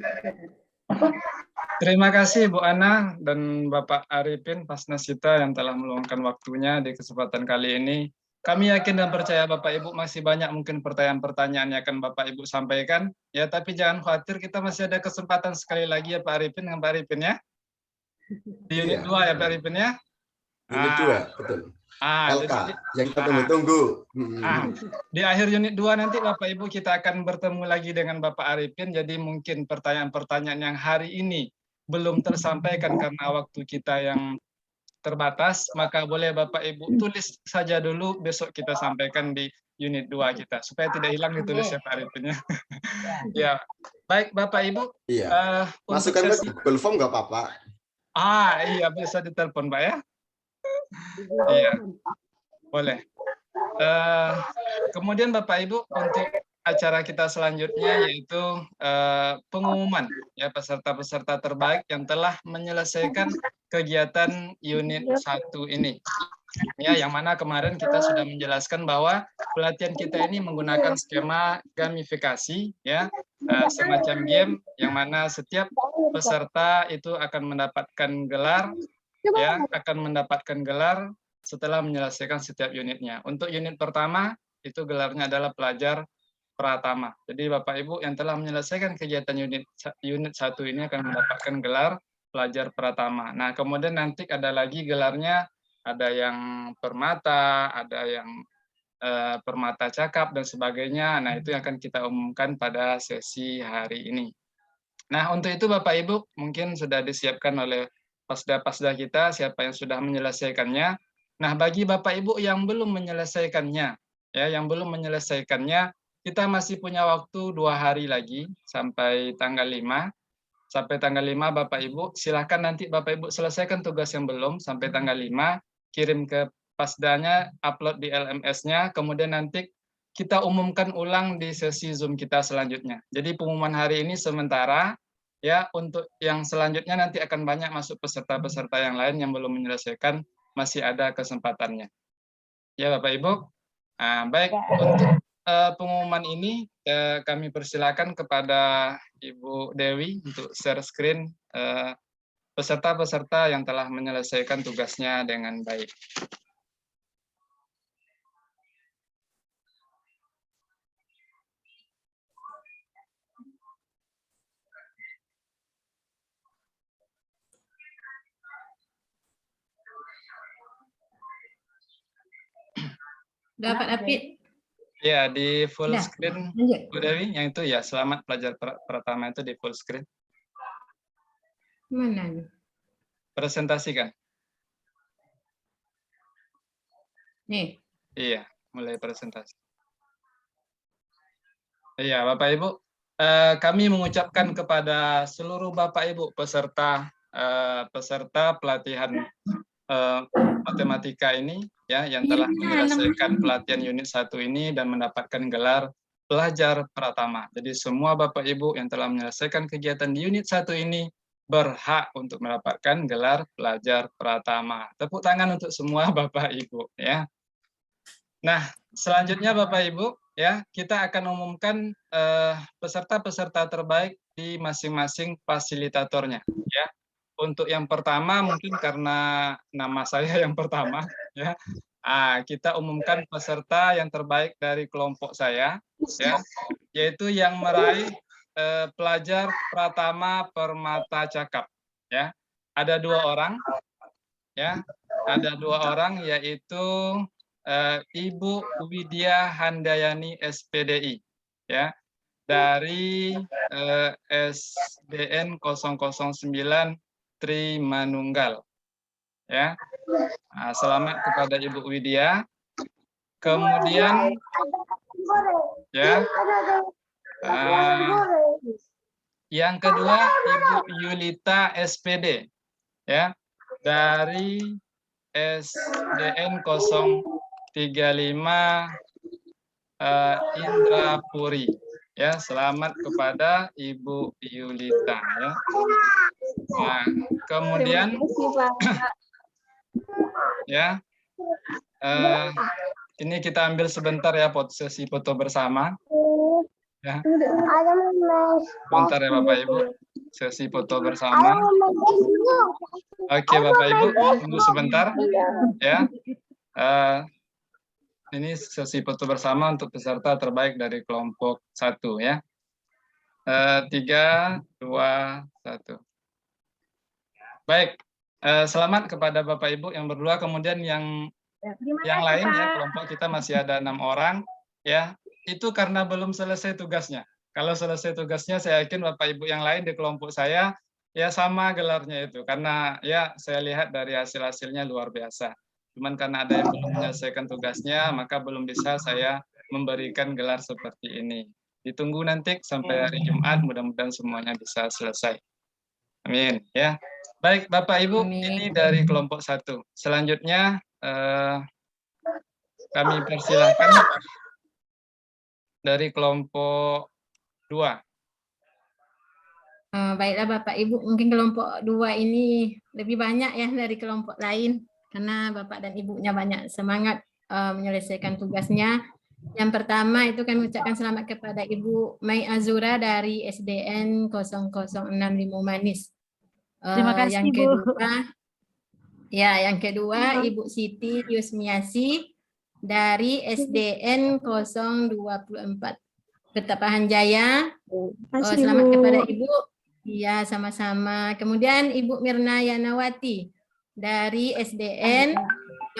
Terima kasih Bu Ana dan Bapak Arifin Pasnas kita yang telah meluangkan waktunya di kesempatan kali ini. Kami yakin dan percaya Bapak Ibu masih banyak mungkin pertanyaan-pertanyaan yang akan Bapak Ibu sampaikan. Ya, tapi jangan khawatir, kita masih ada kesempatan sekali lagi ya Pak Arifin dengan Pak Arifin ya. Di unit 2 ya Pak Arifin ya. Unit 2, betul. LK jadi, yang kita tunggu-tunggu. Di akhir unit 2 nanti Bapak Ibu kita akan bertemu lagi dengan Bapak Arifin. Jadi mungkin pertanyaan-pertanyaan yang hari ini belum tersampaikan karena waktu kita yang terbatas, maka boleh Bapak Ibu tulis saja dulu, besok kita sampaikan di unit 2 kita supaya tidak hilang ditulis ya Pak Arifin ya. Ya, baik Bapak Ibu. Iya. Masukkan ke Google Form nggak apa-apa. Iya bisa ditelepon Pak ya. Iya, boleh. Kemudian Bapak Ibu untuk acara kita selanjutnya yaitu pengumuman ya peserta-peserta terbaik yang telah menyelesaikan kegiatan unit 1 ini. Ya, yang mana kemarin kita sudah menjelaskan bahwa pelatihan kita ini menggunakan skema gamifikasi ya, semacam game yang mana setiap peserta itu akan mendapatkan gelar ya, akan mendapatkan gelar setelah menyelesaikan setiap unitnya. Untuk unit pertama itu gelarnya adalah pelajar pratama. Jadi Bapak Ibu yang telah menyelesaikan kegiatan unit 1 ini akan mendapatkan gelar pelajar pratama. Nah, kemudian nanti ada lagi gelarnya, ada yang permata, ada yang permata cakap dan sebagainya. Nah, itu yang akan kita umumkan pada sesi hari ini. Nah, untuk itu Bapak Ibu mungkin sudah disiapkan oleh pasda-pasda kita siapa yang sudah menyelesaikannya. Nah, bagi Bapak Ibu yang belum menyelesaikannya, ya, yang belum menyelesaikannya, kita masih punya waktu 2 hari lagi sampai tanggal 5. Sampai tanggal 5 Bapak Ibu, silakan nanti Bapak Ibu selesaikan tugas yang belum sampai tanggal 5, kirim ke pasdanya, upload di LMS-nya, kemudian nanti kita umumkan ulang di sesi Zoom kita selanjutnya. Jadi pengumuman hari ini sementara, ya, untuk yang selanjutnya nanti akan banyak masuk peserta-peserta yang lain yang belum menyelesaikan, masih ada kesempatannya. Ya Bapak Ibu, baik, untuk pengumuman ini kami persilakan kepada Ibu Dewi untuk share screen peserta-peserta yang telah menyelesaikan tugasnya dengan baik. Dapat David? Ya, di full screen, Bu Dewi, yang itu ya, selamat pelajar pertama itu di full screen. Mana? Presentasikan. Nih. Iya, mulai presentasi. Iya, Bapak Ibu, kami mengucapkan kepada seluruh Bapak Ibu peserta pelatihan matematika ini ya yang telah menyelesaikan pelatihan unit 1 ini dan mendapatkan gelar pelajar pratama. Jadi semua Bapak Ibu yang telah menyelesaikan kegiatan di unit 1 ini berhak untuk mendapatkan gelar pelajar pratama. Tepuk tangan untuk semua Bapak Ibu ya. Nah, selanjutnya Bapak Ibu ya, kita akan umumkan peserta-peserta terbaik di masing-masing fasilitatornya ya. Untuk yang pertama mungkin karena nama saya yang pertama ya. Kita umumkan peserta yang terbaik dari kelompok saya ya, yaitu yang meraih pelajar pratama permata cakap ya. Ada 2 orang ya. Ada 2 orang yaitu Ibu Widya Handayani SPDI ya, dari SDN 009 Trimanunggal ya. Selamat kepada Ibu Widya. Kemudian ya, yang kedua Ibu Yulita SPD ya, dari SDN 035 Indrapuri ya. Selamat kepada Ibu Yulita ya. Nah, kemudian ya, ini kita ambil sebentar ya sesi foto bersama ya. Bentar ya Bapak Ibu, sesi foto bersama. Oke Bapak Ibu, tunggu sebentar ya. Ini sesi foto bersama untuk peserta terbaik dari kelompok 1 ya. 3, 2, 1. Baik, selamat kepada Bapak Ibu yang berdua. Kemudian yang lain ya, kelompok kita masih ada 6 orang ya. Itu karena belum selesai tugasnya. Kalau selesai tugasnya, saya yakin Bapak Ibu yang lain di kelompok saya ya sama gelarnya itu. Karena ya saya lihat dari hasil-hasilnya luar biasa. Cuman karena ada yang belum menyelesaikan tugasnya, maka belum bisa saya memberikan gelar seperti ini. Ditunggu nanti sampai hari Jumat, mudah-mudahan semuanya bisa selesai. Amin ya. Baik Bapak Ibu, ini dari kelompok 1. Selanjutnya kami persilahkan dari kelompok 2. Baiklah Bapak Ibu, mungkin kelompok 2 ini lebih banyak ya dari kelompok lain karena Bapak dan Ibunya banyak semangat menyelesaikan tugasnya. Yang pertama itu kami ucapkan selamat kepada Ibu Mai Azura dari SDN 0065 Manis. Terima kasih yang kedua Ibu Siti Yusmiasi dari SDN 024 Petapahan Jaya. Selamat kepada Ibu. Iya, sama-sama. Kemudian Ibu Mirna Yanawati dari SDN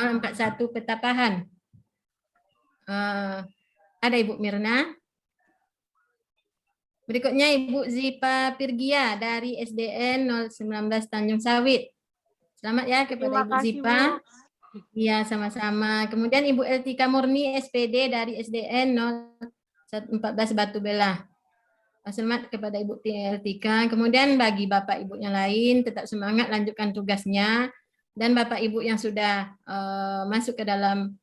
041 Petapahan. Ada Ibu Mirna. Berikutnya Ibu Zipa Pirgia dari SDN 019 Tanjung Sawit. Selamat ya kepada Ibu Zipa. Iya, sama-sama. Kemudian Ibu Eltika Murni SPD dari SDN 014 Batu Belah. Selamat kepada Ibu Eltika. Kemudian bagi Bapak Ibu yang lain tetap semangat lanjutkan tugasnya, dan Bapak Ibu yang sudah masuk ke dalam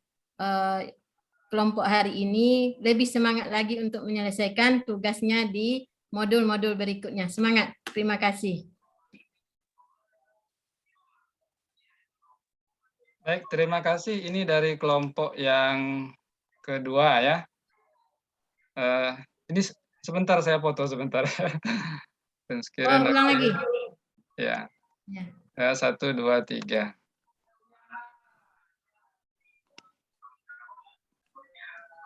kelompok hari ini lebih semangat lagi untuk menyelesaikan tugasnya di modul-modul berikutnya. Semangat. Terima kasih. Baik, terima kasih. Ini dari kelompok yang kedua ya. Ini sebentar saya foto sebentar. Ulang lagi. Ya. 1, 2, 3.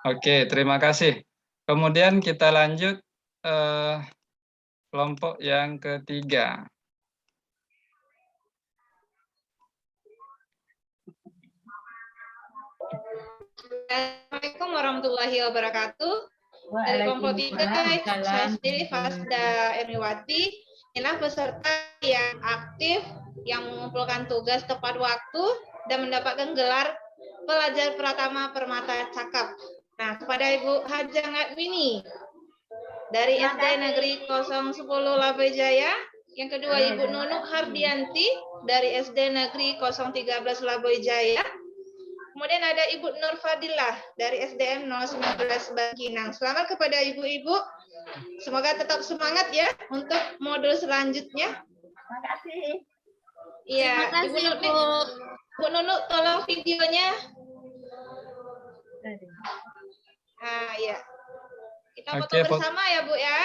Oke, terima kasih. Kemudian kita lanjut kelompok yang ketiga. Assalamualaikum warahmatullahi wabarakatuh. Dari kelompok 3, saya sendiri Fasda Erniwati. Inilah peserta yang aktif, yang mengumpulkan tugas tepat waktu, dan mendapatkan gelar pelajar pratama permata cakap. Nah, kepada Ibu Hajang Adwini dari SD Negeri 010 Labay Jaya. Yang kedua Ibu Nunuk Hardianti dari SD Negeri 013 Labay Jaya. Kemudian ada Ibu Nur Fadilah dari SDM 019 Bangkinang. Selamat kepada ibu-ibu. Semoga tetap semangat ya untuk modul selanjutnya. Terima kasih. Iya, Terima kasih, Bu. Bu Nunu tolong videonya. Ah, ya. Kita foto Oke, bersama ya, Bu ya.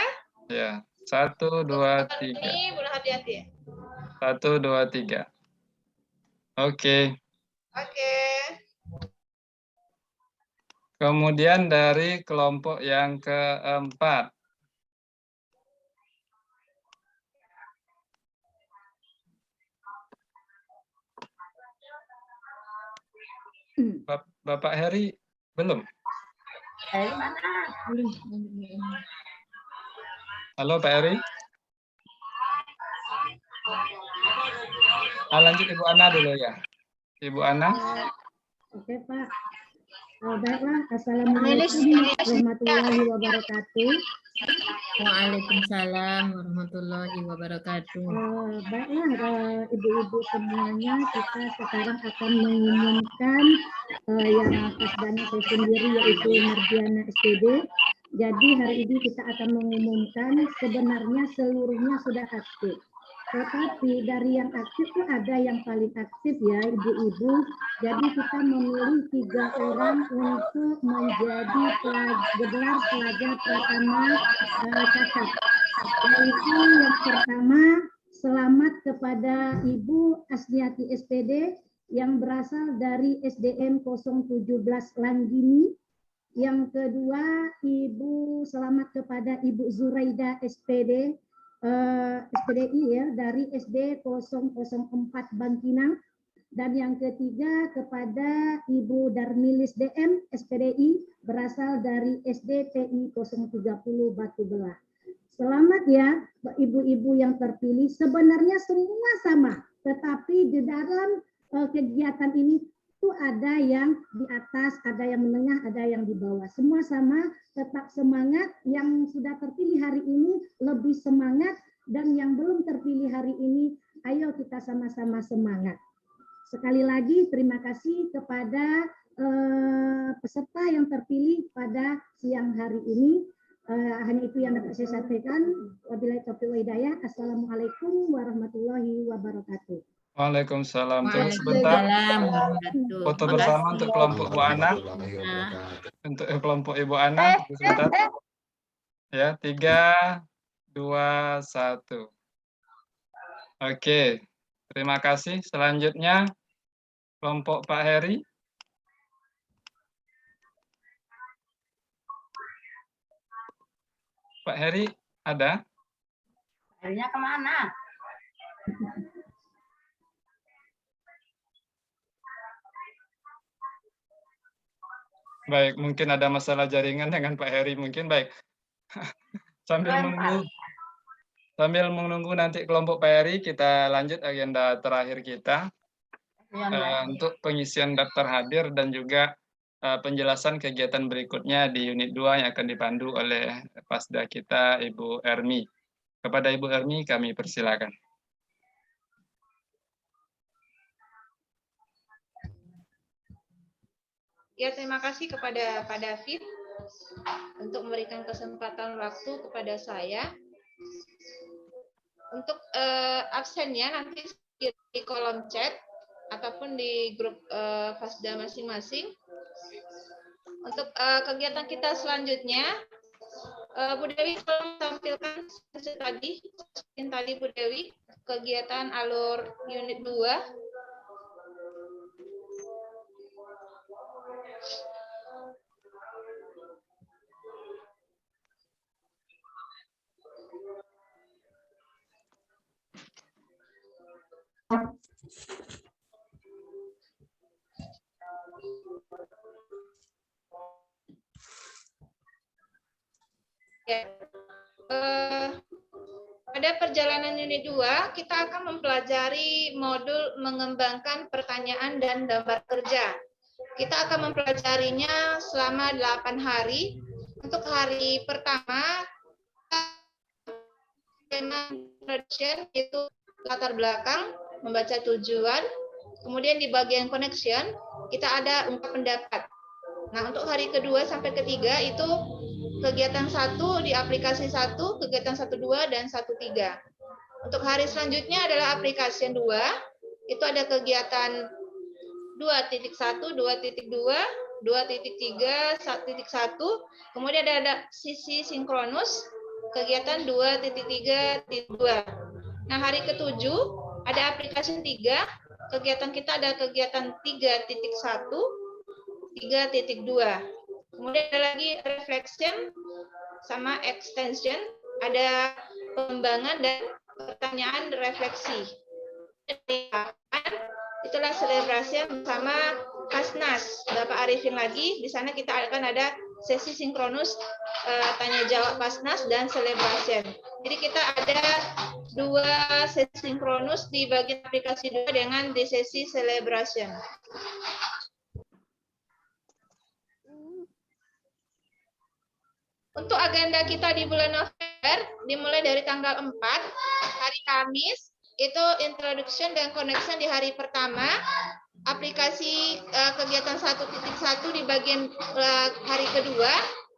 Ya, 1, 2, 3. Ini Bu hati-hati. 1, 2, 3. Oke. Oke. Kemudian dari kelompok yang keempat. Bapak Heri belum? Dari mana? Halo Pak Heri. Lanjut Ibu Ana dulu ya. Ibu Ana. Oke Pak. Baiklah, Assalamualaikum warahmatullahi wabarakatuh. Waalaikumsalam warahmatullahi wabarakatuh. Baiklah ibu-ibu semuanya, kita sekarang akan mengumumkan yang Pasdanya saya sendiri yaitu Mardiana SPD. Jadi hari ini kita akan mengumumkan sebenarnya seluruhnya sudah aktif. Tetapi dari yang aktif itu ada yang paling aktif ya ibu-ibu. Jadi kita memilih 3 orang untuk menjadi gelar pelajar pertama cacat. Yaitu yang pertama, selamat kepada Ibu Asniati SPD yang berasal dari SDM 017 Langgini. Yang kedua, selamat kepada Ibu Zuraida SPD. SPDI ya dari SD 004 Bangkinang, dan yang ketiga kepada Ibu Darmilis DM SPDI berasal dari SD TI 030 Batu Belah. Selamat ya ibu-ibu yang terpilih, sebenarnya semua sama, tetapi di dalam kegiatan ini itu ada yang di atas, ada yang menengah, ada yang di bawah. Semua sama, tetap semangat. Yang sudah terpilih hari ini lebih semangat, dan yang belum terpilih hari ini, ayo kita sama-sama semangat. Sekali lagi terima kasih kepada peserta yang terpilih pada siang hari ini. Hanya itu yang dapat saya sampaikan. Wabillahi taufiq wal hidayah. Assalamualaikum warahmatullahi wabarakatuh. Waalaikumsalam. Tunggu sebentar. Foto bersama untuk kelompok Bu Ana. Untuk kelompok Ibu Ana. Sebentar. Ya, 3, 2, 1. Oke. Terima kasih. Selanjutnya kelompok Pak Heri. Pak Heri ada? Herinya kemana? Baik, mungkin ada masalah jaringan dengan Pak Heri, mungkin baik. Sambil menunggu nanti kelompok Pak Heri, kita lanjut agenda terakhir kita untuk pengisian daftar hadir dan juga penjelasan kegiatan berikutnya di unit 2 yang akan dipandu oleh Pasda kita Ibu Ermi. Kepada Ibu Ermi kami persilakan. Ya, terima kasih kepada Pak David untuk memberikan kesempatan waktu kepada saya. Untuk absennya nanti di kolom chat ataupun di grup Fasda masing-masing. Untuk kegiatan kita selanjutnya, Bu Dewi tolong tampilkan tadi Bu Dewi, kegiatan alur unit 2. Ya. Pada perjalanan unit 2, kita akan mempelajari modul mengembangkan pertanyaan dan gambar kerja. Kita akan mempelajarinya selama 8 hari. Untuk hari pertama, tema introduction itu latar belakang, membaca tujuan. Kemudian di bagian connection, kita ada ungkap pendapat. Nah, untuk hari kedua sampai ketiga itu kegiatan 1 di aplikasi 1, kegiatan 1.2 dan 1.3. Untuk hari selanjutnya adalah aplikasi 2, itu ada kegiatan 2.1, 2.2, 2.3, 1.1, kemudian ada sisi sinkronus, kegiatan 2.3.2. Nah, hari ke-7 ada aplikasi 3, kegiatan kita ada kegiatan 3.1, 3.2. Kemudian ada lagi reflection sama extension, ada pengembangan dan pertanyaan refleksi. Itulah selebrasi bersama Kasnas, Bapak Arifin lagi. Di sana kita akan ada sesi sinkronus tanya jawab Kasnas dan celebration. Jadi kita ada 2 sesi sinkronus di bagian aplikasi 2 dengan di sesi celebration. Untuk agenda kita di bulan November dimulai dari tanggal 4 hari Kamis, itu introduction dan connection di hari pertama, aplikasi kegiatan 1.1 di bagian hari kedua,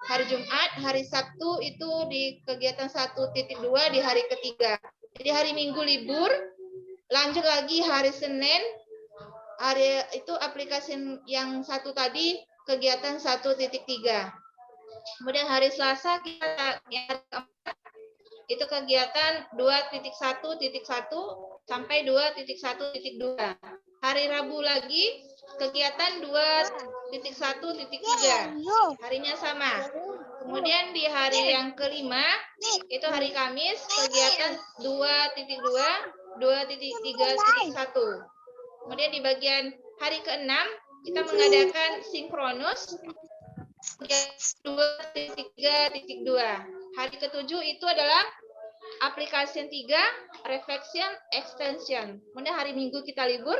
hari Jumat, hari Sabtu itu di kegiatan 1.2 di hari ketiga. Jadi hari Minggu libur, lanjut lagi hari Senin, hari itu aplikasi yang 1 tadi kegiatan 1.3. Kemudian hari Selasa kita yang keempat itu kegiatan 2.1.1 sampai 2.1.2. Hari Rabu lagi kegiatan 2.1.3. Harinya sama. Kemudian di hari yang kelima itu hari Kamis kegiatan 2.2, 2.3.1. Kemudian di bagian hari ke-6 kita mengadakan sinkronus 2.3.2. Hari ke-7 itu adalah aplikasi 3, reflection, extension. Kemudian hari Minggu kita libur.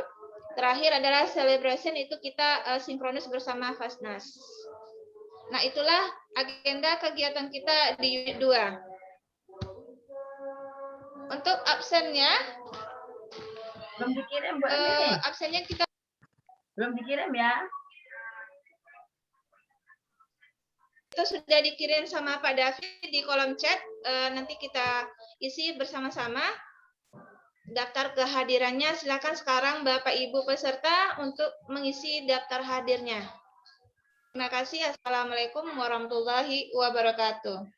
Terakhir adalah celebration, itu kita sinkronus bersama Fasnas. Nah, itulah agenda kegiatan kita di unit 2. Untuk absennya, belum dikirim, Bu. Absennya kita belum dikirim ya. Itu sudah dikirim sama Pak David di kolom chat. Nanti kita isi bersama-sama. Daftar kehadirannya silakan sekarang Bapak Ibu peserta untuk mengisi daftar hadirnya. Terima kasih. Assalamualaikum warahmatullahi wabarakatuh.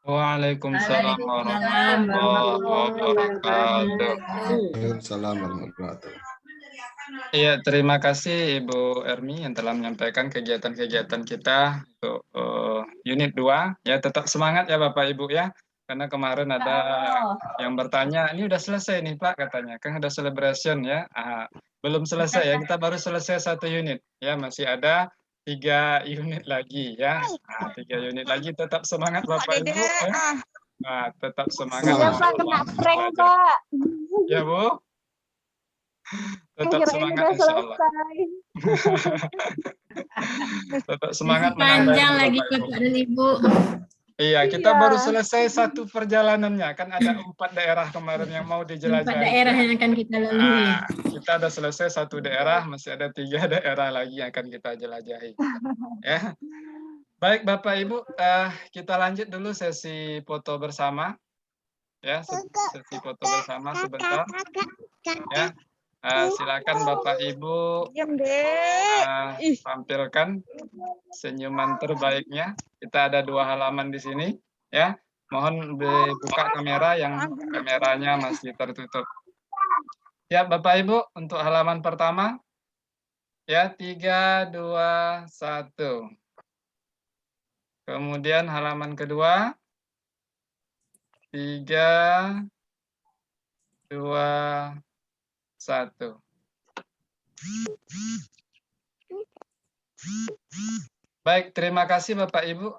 Waalaikumsalam warahmatullahi wabarakatuh. Waalaikumsalam warahmatullahi wabarakatuh. Iya, terima kasih Ibu Ermi yang telah menyampaikan kegiatan-kegiatan kita untuk unit 2. Ya, tetap semangat ya Bapak Ibu ya. Karena kemarin ada yang bertanya, ini udah selesai nih Pak katanya. Kan ada celebration ya. Belum selesai ya, kita baru selesai 1 unit. Ya, masih ada 3 unit lagi ya. 3 unit lagi, tetap semangat Bapak Ibu ya. Nah, tetap semangat. Iya Pak, kena prank Pak. Ya Bu. Tetap semangat insya Allah. Tetap semangat. Panjang lagi Bapak dan Ibu. Iya, kita baru selesai 1 perjalanannya. Kan ada 4 daerah kemarin yang mau dijelajahi. 4 daerah yang akan kita lalui. Kita ada selesai 1 daerah, masih ada 3 daerah lagi yang akan kita jelajahi. Ya. Baik Bapak Ibu, kita lanjut dulu sesi foto bersama. Ya, sesi foto bersama sebentar. Ya. Silakan Bapak Ibu tampilkan senyuman terbaiknya. Kita ada 2 halaman di sini, ya. Mohon dibuka kamera yang kameranya masih tertutup. Ya, Bapak Ibu, untuk halaman pertama, ya 3, 2, 1. Kemudian halaman kedua, 3, 2, 1. Baik, terima kasih Bapak Ibu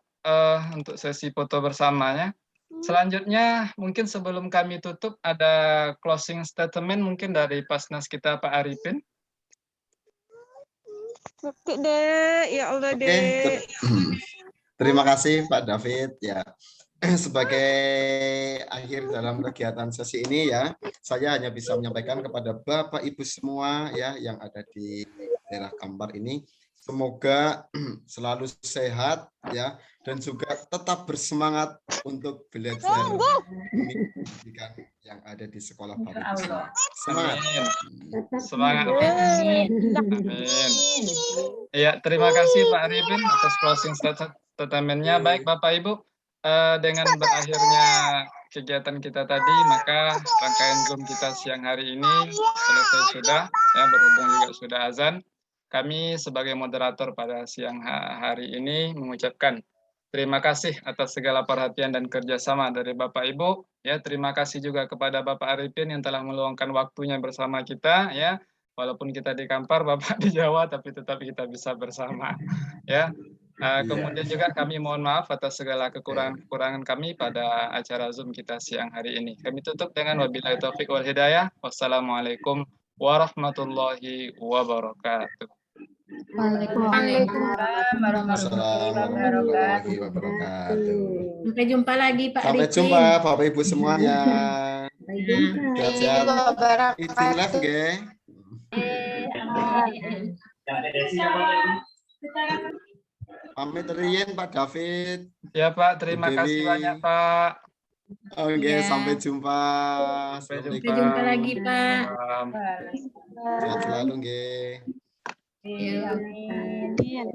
untuk sesi foto bersamanya. Selanjutnya, mungkin sebelum kami tutup, ada closing statement mungkin dari Pasnas kita Pak Arifin. Oke deh, ya Allah deh. Terima kasih Pak David ya. Sebagai akhir dalam kegiatan sesi ini ya, saya hanya bisa menyampaikan kepada Bapak Ibu semua ya yang ada di daerah Kampar ini semoga selalu sehat ya, dan juga tetap bersemangat untuk belajar pendidikan yang ada di sekolah Bapak Ibu. Semangat. Semangat. Amin. Ya, terima kasih Pak Arifin atas closing statement-nya. Baik Bapak Ibu, dengan berakhirnya kegiatan kita tadi, maka rangkaian Zoom kita siang hari ini selesai sudah, ya, berhubung juga sudah azan. Kami sebagai moderator pada siang hari ini mengucapkan terima kasih atas segala perhatian dan kerjasama dari Bapak Ibu. Ya, terima kasih juga kepada Bapak Arifin yang telah meluangkan waktunya bersama kita. Ya, walaupun kita di Kampar, Bapak di Jawa, tapi tetap kita bisa bersama. Ya. Kemudian juga kami mohon maaf atas segala kekurangan kami pada acara Zoom kita siang hari ini. Kami tutup dengan wabillahi taufiq wal hidayah. Wassalamualaikum warahmatullahi wabarakatuh. Waalaikumsalam warahmatullahi wabarakatuh. Sampai jumpa lagi Pak Sampai Arifin. jumpa Bapak Ibu semuanya. Sampai jumpa. Sehat-sehat. Izin live nggih. Pamit riyen Pak David. Ya Pak, terima kasih banyak Pak. Oke, Ya. sampai jumpa. Sampai jumpa lagi Pak. Sehat selalu nggih. Ya. Amin.